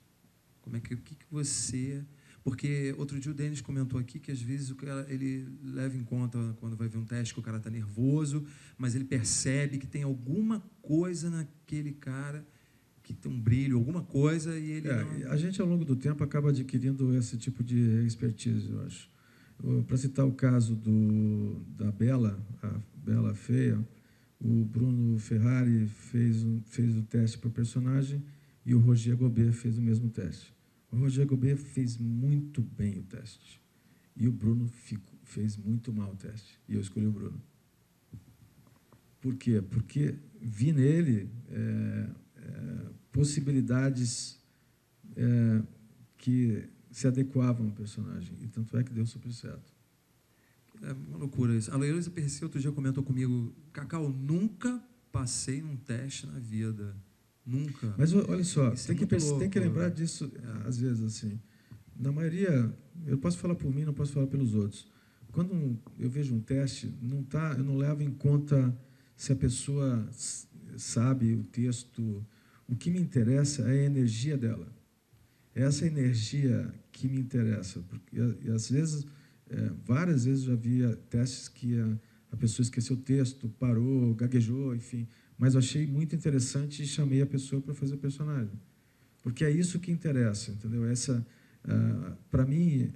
O que você... Porque outro dia o Denis comentou aqui que às vezes o cara, ele leva em conta quando vai ver um teste que o cara está nervoso, mas ele percebe que tem alguma coisa naquele cara que tem um brilho, alguma coisa, e ele não...
A gente, ao longo do tempo, acaba adquirindo esse tipo de expertise, eu acho. Para citar o caso da Bela, a Bela Feia, o Bruno Ferrari fez o teste para o personagem e o Roger Gobet fez o mesmo teste. O Roger Gobet fez muito bem o teste e o Bruno fez muito mal o teste. E eu escolhi o Bruno. Por quê? Porque vi nele possibilidades que se adequavam ao personagem. E tanto é que deu super certo.
É uma loucura isso. A Heloísa Perseu outro dia comentou comigo: Cacau, nunca passei num teste na vida. Nunca.
Mas olha só, tem que lembrar
né?
disso, às vezes, assim. Na maioria, eu posso falar por mim, não posso falar pelos outros. Quando eu vejo um teste, eu não levo em conta se a pessoa sabe o texto. O que me interessa é a energia dela. É essa energia que me interessa. E às vezes, várias vezes já vi testes que a pessoa esqueceu o texto, parou, gaguejou, enfim. Mas eu achei muito interessante e chamei a pessoa para fazer o personagem. Porque é isso que interessa, entendeu? Para mim,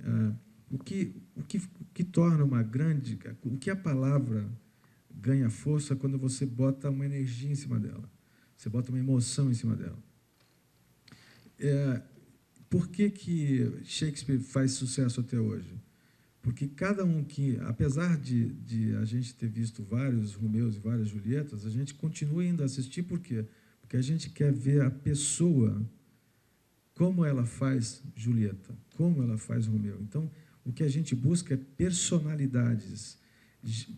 o que torna uma grande... O que a palavra ganha força quando você bota uma energia em cima dela. Você bota uma emoção em cima dela. Por que Shakespeare faz sucesso até hoje? Porque cada um que, apesar de a gente ter visto vários Romeus e várias Julietas, a gente continua indo assistir, por quê? Porque a gente quer ver a pessoa, como ela faz Julieta, como ela faz Romeu. Então, o que a gente busca é personalidades,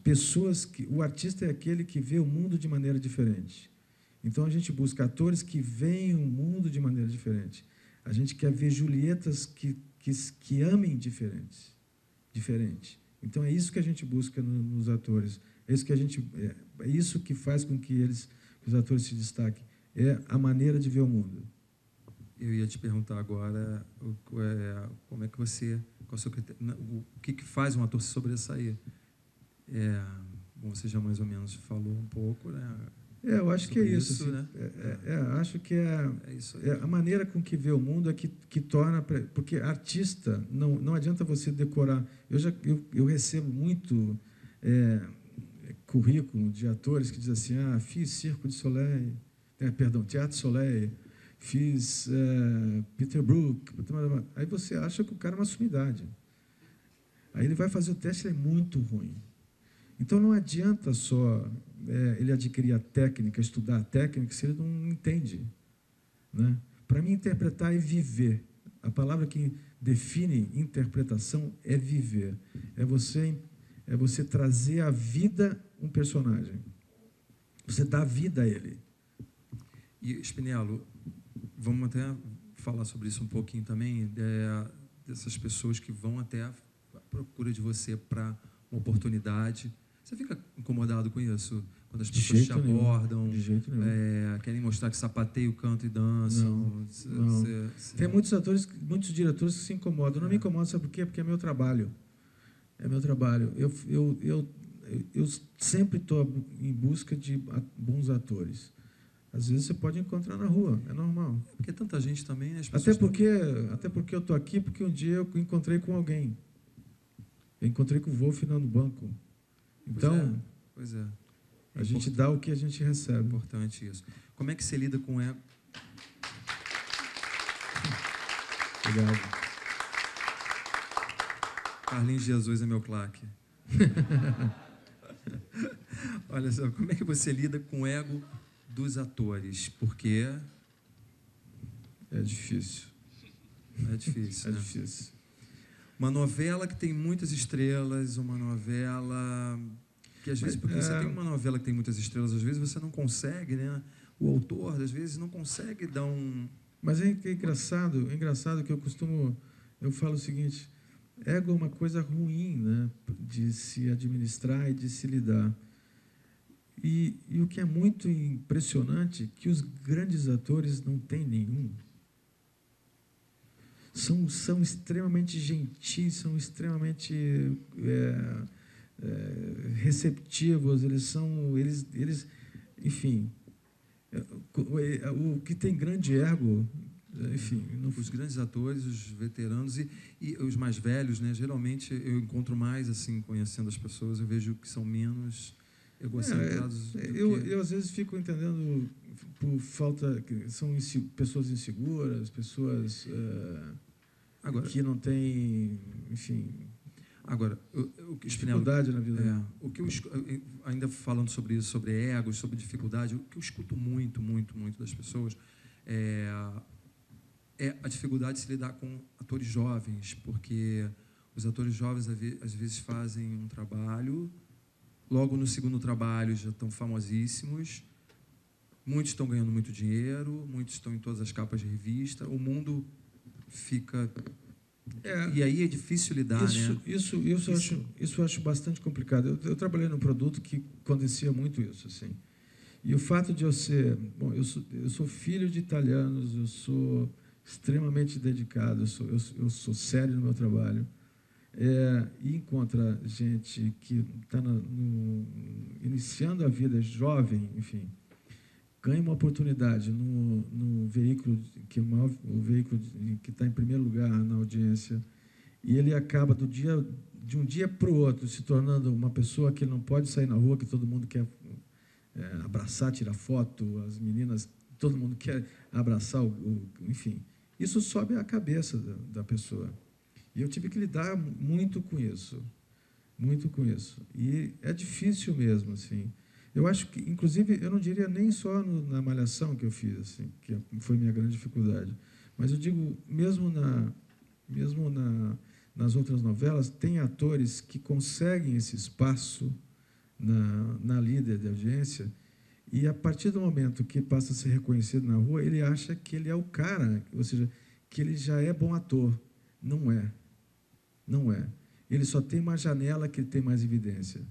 pessoas que... O artista é aquele que vê o mundo de maneira diferente. Então, a gente busca atores que veem o mundo de maneira diferente. A gente quer ver Julietas que amem diferente. Então, é isso que a gente busca nos atores. É isso que faz com que os atores se destaquem. É a maneira de ver o mundo.
Eu ia te perguntar agora como é que você... Qual é o seu critério, o que faz um ator se sobressair? Você já mais ou menos falou um pouco, né?
Eu acho que é isso. Assim,
né?
Acho que
isso aí.
A maneira com que vê o mundo é que torna... Porque artista, não adianta você decorar. Eu recebo muito currículo de atores que dizem assim, fiz Circo de Soleil, Teatro Soleil, fiz Peter Brook. Aí você acha que o cara é uma sumidade. Aí ele vai fazer o teste, ele é muito ruim. Então, não adianta só ele adquirir a técnica, estudar a técnica, se ele não entende. Né? Para mim, interpretar é viver. A palavra que define interpretação é viver. É você trazer à vida um personagem. Você dá vida a ele.
E, Spinello, vamos até falar sobre isso um pouquinho também, dessas pessoas que vão até à procura de você para uma oportunidade. Você fica incomodado com isso? Quando as pessoas te abordam,
de jeito nenhum.
Querem mostrar que sapateiam, cantam e dançam?
Não. Tem muitos atores, muitos diretores que se incomodam. Não me incomoda, sabe por quê? Porque é meu trabalho. É meu trabalho. Eu sempre estou em busca de bons atores. Às vezes você pode encontrar na rua, é normal.
Porque tanta gente também, né?
Até porque eu estou aqui, porque um dia eu encontrei com alguém. Eu encontrei com o Wolf no banco. Então,
pois é.
A gente dá o que a gente recebe. É
importante isso. Como é que você lida com ego?
Obrigado.
Carlinhos Jesus é meu claque. Olha só, como é que você lida com o ego dos atores? Porque
é difícil.
É difícil,
É
né?
difícil.
Uma novela que tem muitas estrelas, uma novela que às vezes, porque você tem uma novela que tem muitas estrelas, às vezes você não consegue, né? O autor, às vezes, não consegue dar um...
Mas é engraçado que eu falo o seguinte, ego é uma coisa ruim, né, de se administrar e de se lidar. E o que é muito impressionante, que os grandes atores não têm nenhum. São extremamente gentis, são extremamente receptivos, enfim, o que tem grande ego, enfim,
Os grandes atores, os veteranos e os mais velhos, né? Geralmente eu encontro mais assim, conhecendo as pessoas, eu vejo que são menos egocentrados.
Eu às vezes fico entendendo por falta, são pessoas inseguras, pessoas
agora,
que não têm, enfim,
agora
dificuldade na vida.
O que eu ainda falando sobre isso, sobre egos, sobre dificuldade, o que eu escuto muito das pessoas é a dificuldade de se lidar com atores jovens, porque os atores jovens às vezes fazem um trabalho, logo no segundo trabalho já estão famosíssimos, muitos estão ganhando muito dinheiro, muitos estão em todas as capas de revista, o mundo fica... E aí é difícil lidar, né?
Isso eu acho bastante complicado. Eu trabalhei num produto que acontecia muito isso, assim. E o fato de eu ser... Bom, eu sou filho de italianos, eu sou extremamente dedicado, eu sou sério no meu trabalho. E encontra gente que está iniciando a vida jovem, enfim, ganha uma oportunidade no veículo que é o veículo que está em primeiro lugar na audiência, e ele acaba de um dia para o outro se tornando uma pessoa que não pode sair na rua, que todo mundo quer abraçar, tirar foto, as meninas, todo mundo quer abraçar, enfim. Isso sobe a cabeça da pessoa. E eu tive que lidar muito com isso. E é difícil mesmo, assim. Eu acho que, inclusive, eu não diria nem só na Malhação que eu fiz, assim, que foi minha grande dificuldade, mas eu digo, mesmo nas outras novelas, tem atores que conseguem esse espaço na líder de audiência, e a partir do momento que passa a ser reconhecido na rua, ele acha que ele é o cara, ou seja, que ele já é bom ator. Não é. Não é. Ele só tem uma janela que ele tem mais evidência.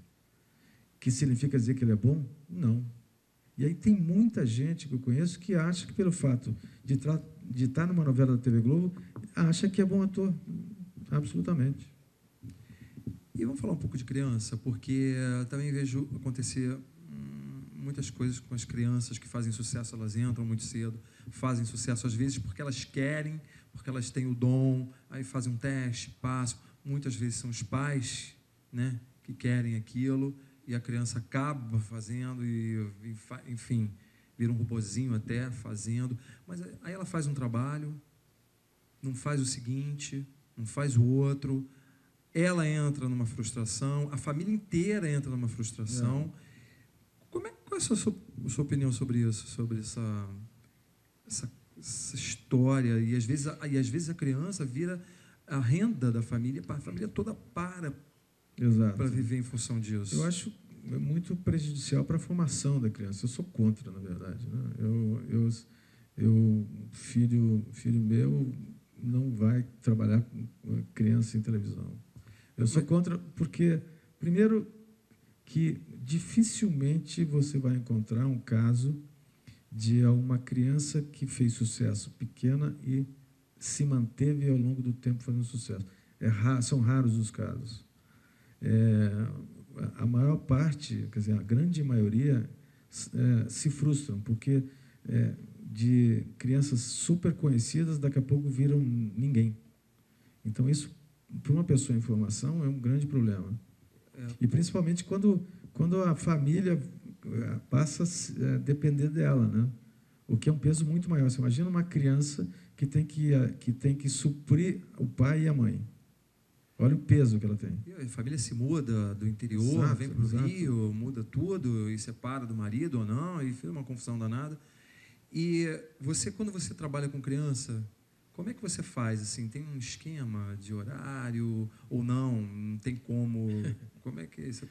Que significa dizer que ele é bom? Não. E aí tem muita gente que eu conheço que acha que, pelo fato de estar numa novela da TV Globo, acha que é bom ator. Absolutamente.
E vamos falar um pouco de criança, porque também vejo acontecer muitas coisas com as crianças que fazem sucesso, elas entram muito cedo, fazem sucesso às vezes porque elas querem, porque elas têm o dom, aí fazem um teste, passam. Muitas vezes são os pais, né, que querem aquilo, e a criança acaba fazendo, enfim, vira um robozinho até fazendo. Mas aí ela faz um trabalho, não faz o seguinte, não faz o outro, ela entra numa frustração, a família inteira entra numa frustração. Qual é a sua opinião sobre isso, sobre essa história? E às vezes a criança vira a renda da família, a família toda para viver em função disso.
Eu acho muito prejudicial para a formação da criança. Eu sou contra, na verdade, né? Filho meu não vai trabalhar com criança em televisão. Eu sou contra porque, primeiro, que dificilmente você vai encontrar um caso de uma criança que fez sucesso pequena e se manteve ao longo do tempo fazendo sucesso. São raros os casos. A maior parte, quer dizer, a grande maioria, se frustram, porque de crianças super conhecidas, daqui a pouco viram ninguém. Então, isso, para uma pessoa em formação, é um grande problema. E, principalmente, quando a família passa a depender dela, né? O que é um peso muito maior. Você imagina uma criança que tem que suprir o pai e a mãe. Olha o peso que ela tem.
E a família se muda do interior, vem para o Rio, muda tudo, e separa do marido ou não, e fica uma confusão danada. E você, quando você trabalha com criança, Como é que você faz? Assim, tem um esquema de horário ou não? Não tem como? Como é que é isso?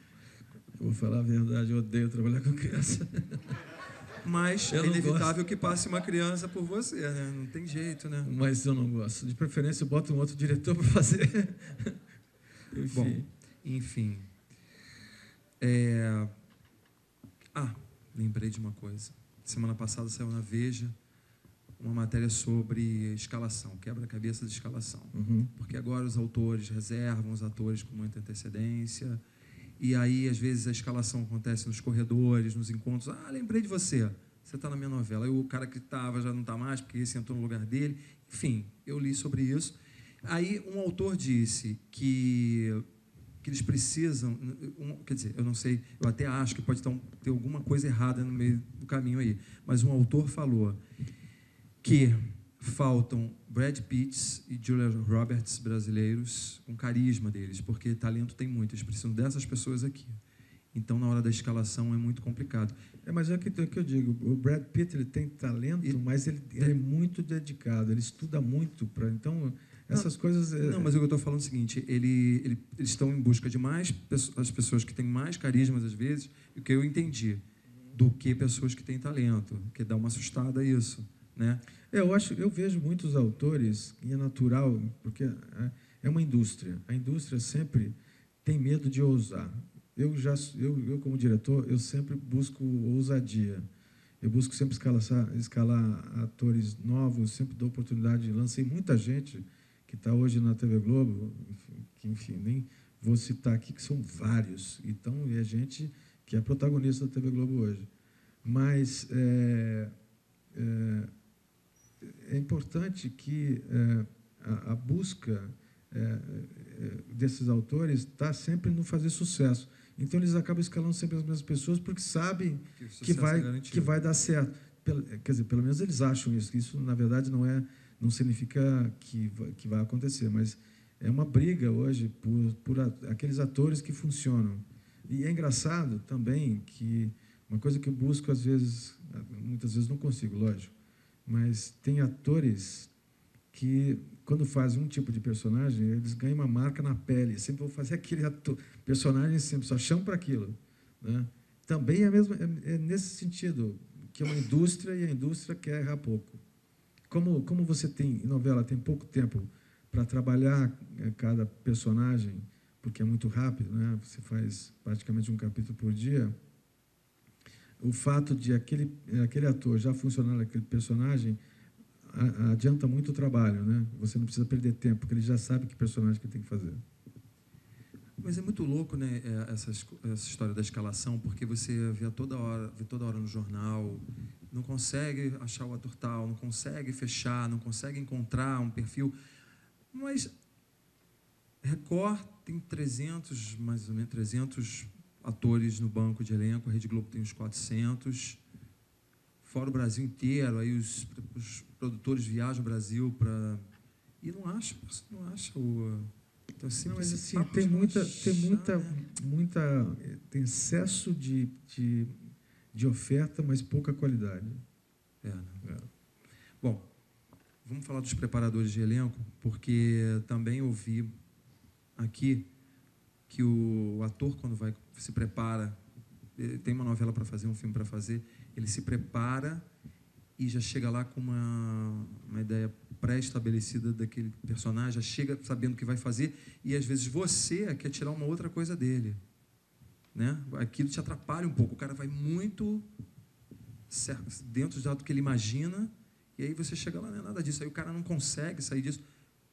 Eu vou falar a verdade, eu odeio trabalhar com criança.
Mas
Eu
é
não
inevitável que passe uma criança por você, né? Não tem jeito, né?
Mas eu não gosto. De preferência, eu boto um outro diretor para fazer.
Bom, enfim. Lembrei de uma coisa. Semana passada saiu na Veja uma matéria sobre escalação, quebra-cabeça de escalação.
Uhum.
Porque agora os autores reservam os atores com muita antecedência. E aí, às vezes, a escalação acontece nos corredores, nos encontros. Ah, lembrei de você. Você está na minha novela. Aí o cara que estava já não está mais, porque esse entrou no lugar dele. Enfim, eu li sobre isso. Aí um autor disse que eles precisam... quer dizer, eu não sei, eu até acho que pode ter alguma coisa errada no meio do caminho aí. Mas um autor falou que faltam Brad Pitts e Julia Roberts brasileiros com carisma deles, porque talento tem muito, eles precisam dessas pessoas aqui. Então, na hora da escalação, é muito complicado.
Mas é o que eu digo, o Brad Pitt ele tem talento, mas ele é muito dedicado, ele estuda muito, então essas coisas...
Não, mas o que eu estou falando é o seguinte, eles estão em busca de as pessoas que têm mais carisma, às vezes, o que eu entendi, do que pessoas que têm talento, que dá uma assustada isso. Né?
Eu vejo muitos autores, e é natural, porque é uma indústria. A indústria sempre tem medo de ousar. Eu como diretor, eu sempre busco ousadia. Eu busco sempre escalar atores novos, sempre dou oportunidade. Lancei muita gente que está hoje na TV Globo, que, enfim, nem vou citar aqui, que são vários. Então, é gente que é protagonista da TV Globo hoje. Mas é importante que a busca desses autores está sempre no fazer sucesso. Então, eles acabam escalando sempre as mesmas pessoas porque sabem que vai dar certo. Quer dizer, pelo menos eles acham isso. Isso, na verdade, não significa que vai acontecer, mas é uma briga hoje por aqueles atores que funcionam. E é engraçado também que uma coisa que eu busco, muitas vezes não consigo, lógico, mas tem atores que, quando fazem um tipo de personagem, eles ganham uma marca na pele. Sempre vou fazer aquele personagem sempre, só chamo para aquilo. Né? Também é nesse sentido, que é uma indústria e a indústria quer errar pouco. Como você tem, em novela, tem pouco tempo para trabalhar cada personagem, porque é muito rápido, né? Você faz praticamente um capítulo por dia, o fato de aquele ator já funcionar naquele personagem adianta muito o trabalho, né? Você não precisa perder tempo, porque ele já sabe que personagem que ele tem que fazer.
Mas é muito louco, né, essa história da escalação, porque você vê toda hora no jornal, não consegue achar o ator tal, não consegue fechar, não consegue encontrar um perfil. Mas Record tem mais ou menos 300 atores no banco de elenco, a Rede Globo tem uns 400, fora o Brasil inteiro, aí os produtores viajam o Brasil para... E não acha o... Então,
não, mas assim, tem excesso de oferta, mas pouca qualidade.
Bom, vamos falar dos preparadores de elenco, porque também ouvi aqui que o ator, quando se prepara, tem uma novela para fazer, um filme para fazer, ele se prepara e já chega lá com uma ideia pré-estabelecida daquele personagem, já chega sabendo o que vai fazer, e às vezes você quer tirar uma outra coisa dele. Né? Aquilo te atrapalha um pouco, o cara vai muito dentro do que ele imagina, e aí você chega lá, não é nada disso, aí o cara não consegue sair disso.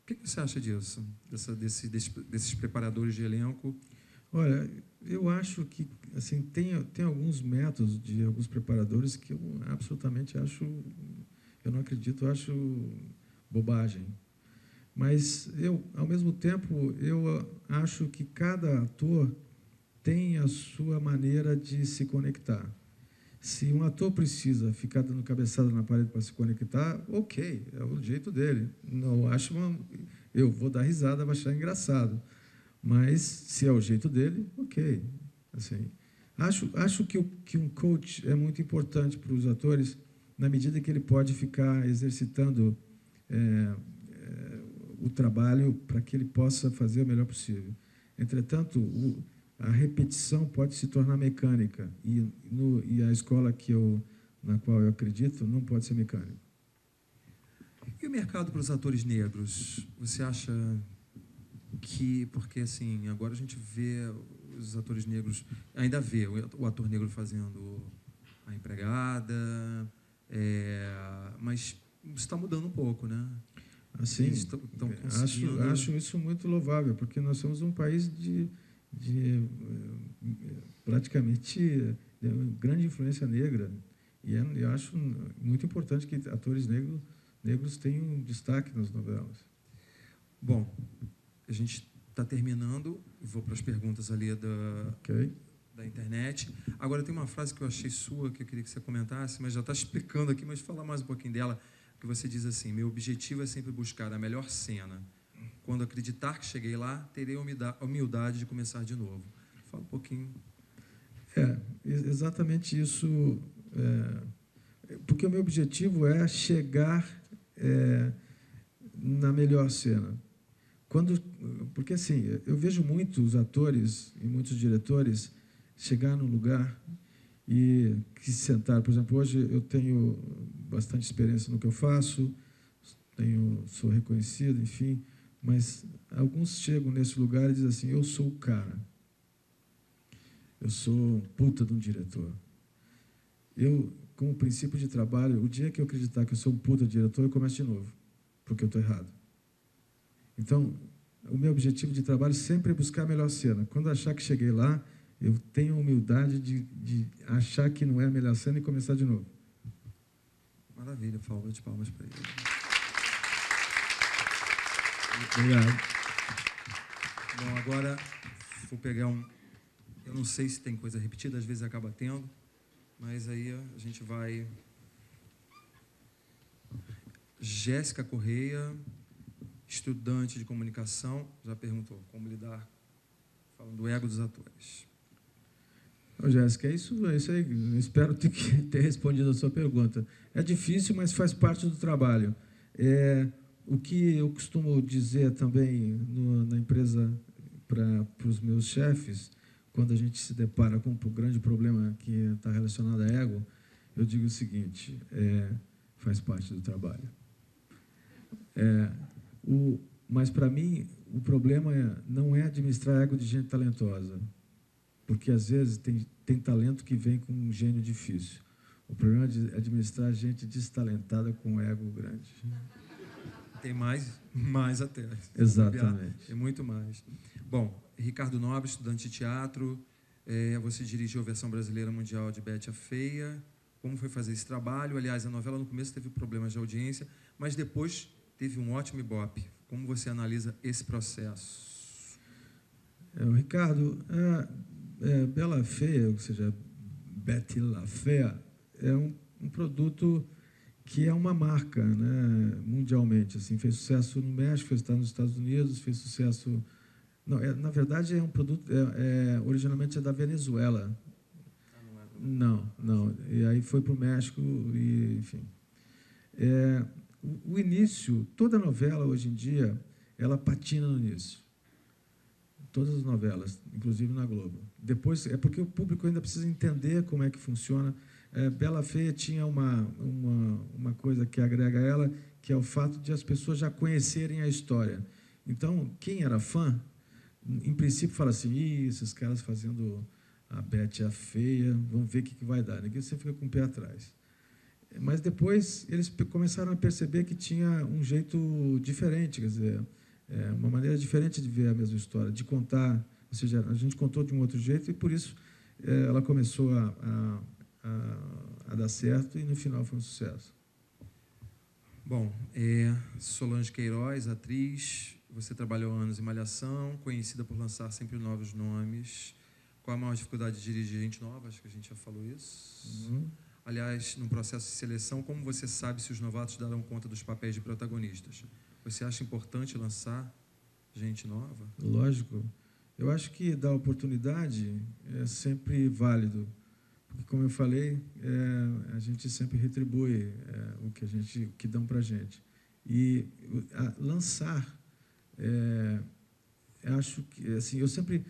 O que você acha disso, desses preparadores de elenco?
Olha, eu acho que assim, tem alguns métodos de alguns preparadores que eu absolutamente eu não acredito, eu acho bobagem. Mas ao mesmo tempo, eu acho que cada ator tem a sua maneira de se conectar. Se um ator precisa ficar dando cabeçada na parede para se conectar, ok, é o jeito dele. Não acho eu vou dar risada, vou achar engraçado. Mas, se é o jeito dele, ok. Assim, acho que um coach é muito importante para os atores, na medida que ele pode ficar exercitando o trabalho para que ele possa fazer o melhor possível. Entretanto, a repetição pode se tornar mecânica, e a escola na qual eu acredito não pode ser mecânica.
E o mercado para os atores negros? Você acha que... Porque, assim, agora a gente vê os atores negros... Ainda vê o ator negro fazendo a empregada, mas está mudando um pouco, né?
Assim, acho isso muito louvável, porque nós somos um país de praticamente grande influência negra, e eu acho muito importante que atores negros tenham destaque nas novelas.
Bom, a gente está terminando, vou para as perguntas ali da internet. Agora, tem uma frase que eu achei sua, que eu queria que você comentasse, mas já está explicando aqui, mas fala mais um pouquinho dela, que você diz assim: meu objetivo é sempre buscar a melhor cena. Quando acreditar que cheguei lá, terei a humildade de começar de novo. Fala um pouquinho.
Exatamente isso. Porque o meu objetivo é chegar na melhor cena. Porque, assim, eu vejo muitos atores e muitos diretores chegar num lugar e que se sentar. Por exemplo, hoje eu tenho bastante experiência no que eu faço, sou reconhecido, enfim, mas alguns chegam nesse lugar e dizem assim: eu sou o cara, eu sou um puta de um diretor. Eu, como princípio de trabalho, o dia que eu acreditar que eu sou um puta diretor, eu começo de novo, porque eu estou errado. Então, o meu objetivo de trabalho sempre é buscar a melhor cena. Quando achar que cheguei lá, eu tenho a humildade de achar que não é a melhor cena e começar de novo.
Maravilha, salva de palmas para ele.
Obrigado.
Bom, agora vou pegar eu não sei se tem coisa repetida, às vezes acaba tendo, mas aí a gente vai... Jéssica Correia, estudante de comunicação, já perguntou como lidar, falando do ego dos atores.
Jéssica, é isso aí. Eu espero ter respondido a sua pergunta. É difícil, mas faz parte do trabalho. O que eu costumo dizer também na empresa para os meus chefes, quando a gente se depara com um grande problema que está relacionado a ego, eu digo o seguinte: faz parte do trabalho. Mas, para mim, o problema não é administrar ego de gente talentosa, porque, às vezes, tem talento que vem com um gênio difícil. O problema é administrar gente destalentada com ego grande.
Tem mais até.
Exatamente.
Tem muito mais. Bom, Ricardo Nobre, estudante de teatro, você dirigiu a versão brasileira mundial de Betty a Feia. Como foi fazer esse trabalho? Aliás, a novela no começo teve problemas de audiência, mas depois teve um ótimo ibope. Como você analisa esse processo?
Ricardo, Bela Feia, ou seja, Betty la Feia, é um produto que é uma marca, né, mundialmente. Assim, fez sucesso no México, fez nos Estados Unidos, fez sucesso... Não, na verdade, é um produto... originalmente é da Venezuela. Não. E aí foi para o México, e, enfim. O início, toda novela, hoje em dia, ela patina no início. Todas as novelas, inclusive na Globo. Depois, é porque o público ainda precisa entender como é que funciona. Bela Feia tinha uma coisa que agrega a ela, que é o fato de as pessoas já conhecerem a história. Então, quem era fã, em princípio, fala assim: esses caras fazendo a Betty a Feia, vamos ver o que vai dar. Ninguém, você fica com o pé atrás. Mas depois eles começaram a perceber que tinha um jeito diferente, quer dizer, uma maneira diferente de ver a mesma história, de contar. Ou seja, a gente contou de um outro jeito e, por isso, ela começou a dar certo e, no final, foi um sucesso.
Bom, Solange Queiroz, atriz, você trabalhou anos em Malhação, conhecida por lançar sempre novos nomes. Qual a maior dificuldade de dirigir gente nova? Acho que a gente já falou isso.
Uhum.
Aliás, no processo de seleção, como você sabe se os novatos darão conta dos papéis de protagonistas? Você acha importante lançar gente nova?
Lógico. Eu acho que dar oportunidade é sempre válido, porque, como eu falei, a gente sempre retribui o que dão para a gente. E lançar Acho que assim, eu sempre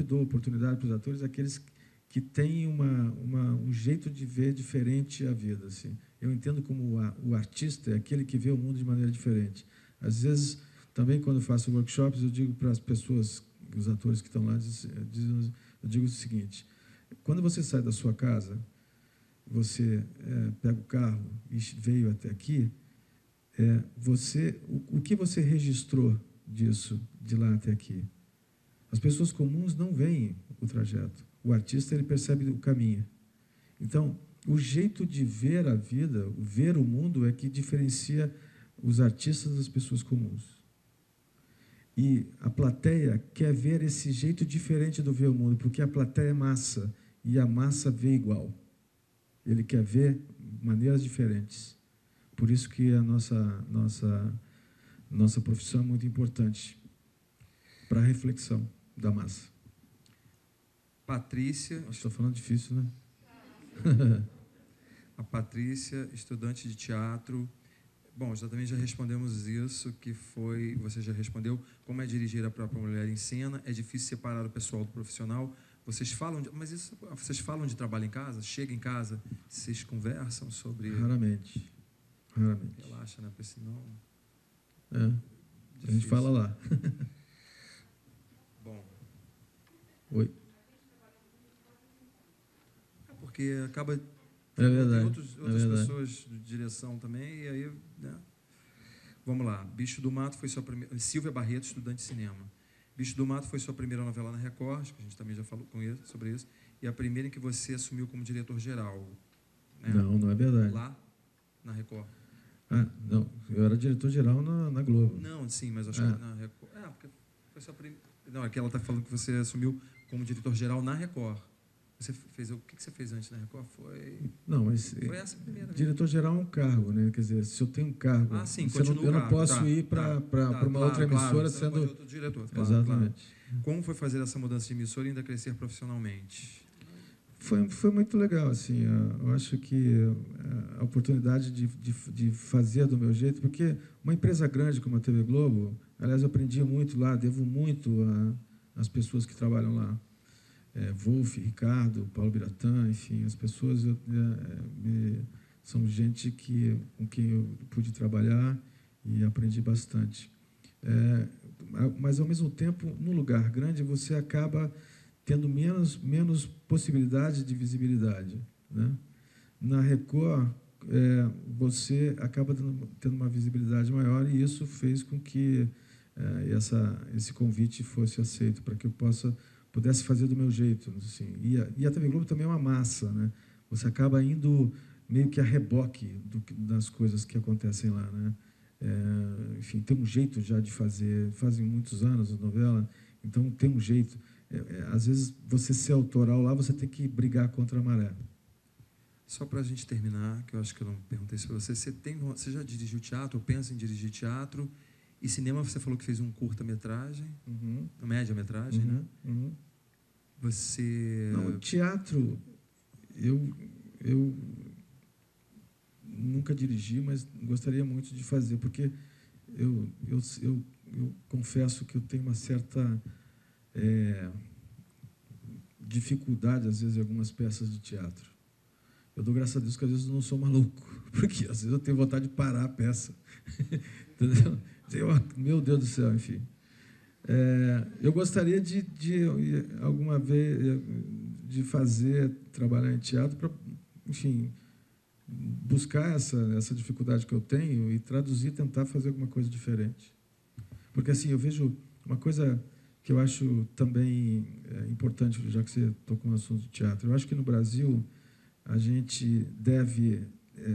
dou oportunidade para os atores, aqueles que têm um jeito de ver diferente a vida. Assim. Eu entendo como o artista é aquele que vê o mundo de maneira diferente. Às vezes, também quando eu faço workshops, eu digo para as pessoas, os atores que estão lá, eu digo o seguinte: quando você sai da sua casa, você pega o carro e veio até aqui, o que você registrou disso, de lá até aqui? As pessoas comuns não veem o trajeto. O artista, ele percebe o caminho. Então, o jeito de ver a vida, ver o mundo, é que diferencia os artistas das pessoas comuns. E a plateia quer ver esse jeito diferente do ver o mundo, porque a plateia é massa, e a massa vê igual. Ele quer ver maneiras diferentes. Por isso que a nossa profissão é muito importante para a reflexão da massa.
Patrícia...
Estou falando difícil, né?
A Patrícia, estudante de teatro. Bom, também já respondemos isso, que foi... Você já respondeu. Como é dirigir a própria mulher em cena? É difícil separar o pessoal do profissional? Vocês falam vocês falam de trabalho em casa? Chega em casa, vocês conversam sobre...
Raramente.
Relaxa, né? Porque senão...
A gente fala lá.
Bom.
Oi.
Porque acaba...
É verdade.
Outras pessoas de direção também, e aí... Né? Vamos lá. Bicho do Mato foi sua primeira... Silvia Barreto, estudante de cinema. Bicho do Mato foi sua primeira novela na Record, acho que a gente também já falou sobre isso, e a primeira em que você assumiu como diretor-geral. Né?
Não é verdade.
Lá, na Record.
Não. Eu era diretor-geral na Globo.
Não, sim, mas acho que na Record... porque foi sua primeira... Não, aqui ela está falando que você assumiu como diretor-geral na Record. Você fez, o que você fez antes na Record?
Não, mas
foi essa primeira.
Diretor-geral é um cargo, né? Quer dizer, se eu tenho um cargo,
sim,
eu não posso ir para uma outra emissora sendo
outro diretor.
Exatamente.
Claro. Como foi fazer essa mudança de emissora e ainda crescer profissionalmente?
Foi muito legal, assim. Eu acho que a oportunidade de fazer do meu jeito, porque uma empresa grande como a TV Globo, aliás, eu aprendi muito lá, devo muito às pessoas que trabalham lá. Wolf, Ricardo, Paulo Biratã, enfim, as pessoas são gente com quem eu pude trabalhar e aprendi bastante. Mas, ao mesmo tempo, num lugar grande, você acaba tendo menos possibilidade de visibilidade. Né? Na Record, você acaba tendo uma visibilidade maior, e isso fez com que esse convite fosse aceito, para que eu pudesse fazer do meu jeito. Assim. E a TV Globo também é uma massa. Né? Você acaba indo meio que a reboque das coisas que acontecem lá. Né? Enfim, tem um jeito já de fazer, fazem muitos anos a novela, então tem um jeito. Às vezes, você ser autoral lá, você tem que brigar contra a maré.
Só para a gente terminar, que eu acho que eu não perguntei isso para você, você já dirigiu teatro, ou pensa em dirigir teatro? E cinema, você falou que fez um curta-metragem, média-metragem, né? Você...
Não, teatro, eu nunca dirigi, mas gostaria muito de fazer, porque eu confesso que eu tenho uma certa dificuldade, às vezes, em algumas peças de teatro. Eu dou graças a Deus que, às vezes, eu não sou maluco, porque, às vezes, eu tenho vontade de parar a peça. Entendeu? Meu Deus do céu, enfim. Eu gostaria de alguma vez, de trabalhar em teatro para, enfim, buscar essa dificuldade que eu tenho e traduzir, tentar fazer alguma coisa diferente. Porque, assim, eu vejo uma coisa que eu acho também importante, já que você tocou no assunto do teatro. Eu acho que no Brasil a gente deve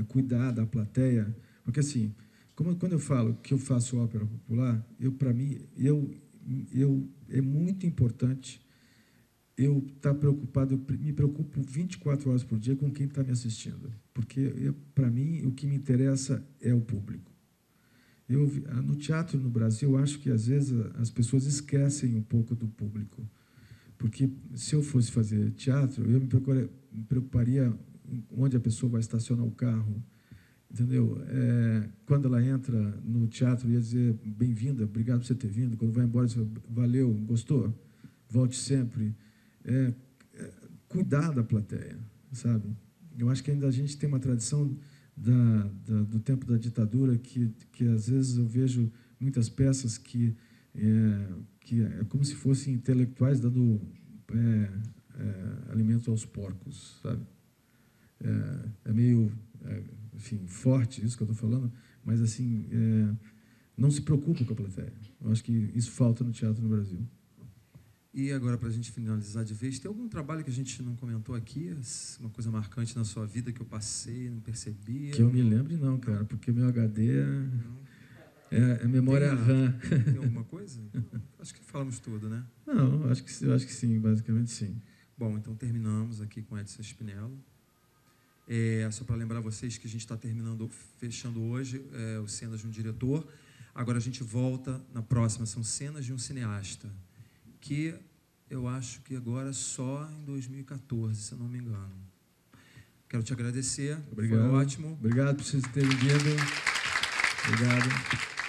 cuidar da plateia, porque, assim, quando eu falo que eu faço ópera popular, para mim, é muito importante eu estar preocupado, eu me preocupo 24 horas por dia com quem está me assistindo, porque, para mim, o que me interessa é o público. No teatro, no Brasil, eu acho que, às vezes, as pessoas esquecem um pouco do público, porque, se eu fosse fazer teatro, eu me preocuparia onde a pessoa vai estacionar o carro, entendeu? Quando ela entra no teatro, ia dizer bem-vinda, obrigado por você ter vindo. Quando vai embora, diz, valeu, gostou? Volte sempre. Cuidar da plateia, sabe? Eu acho que ainda a gente tem uma tradição do tempo da ditadura que às vezes eu vejo muitas peças que é como se fossem intelectuais dando alimento aos porcos, sabe? É meio, enfim, forte isso que eu estou falando, mas assim, não se preocupa com a plateia. Eu acho que isso falta no teatro no Brasil.
E agora, para a gente finalizar de vez, tem algum trabalho que a gente não comentou aqui? Uma coisa marcante na sua vida que eu passei, não percebia?
Que eu me lembre, não, cara, porque meu HD é memória RAM.
Tem alguma coisa? Acho que falamos tudo, né?
Não, eu acho que sim, basicamente sim.
Bom, então terminamos aqui com Edson Spinello. Só para lembrar vocês que a gente está fechando hoje os Cenas de um Diretor. Agora a gente volta na próxima, são Cenas de um Cineasta, que eu acho que agora só em 2014, se eu não me engano. Quero te agradecer.
Obrigado.
Foi ótimo.
Obrigado por vocês terem vindo. Obrigado.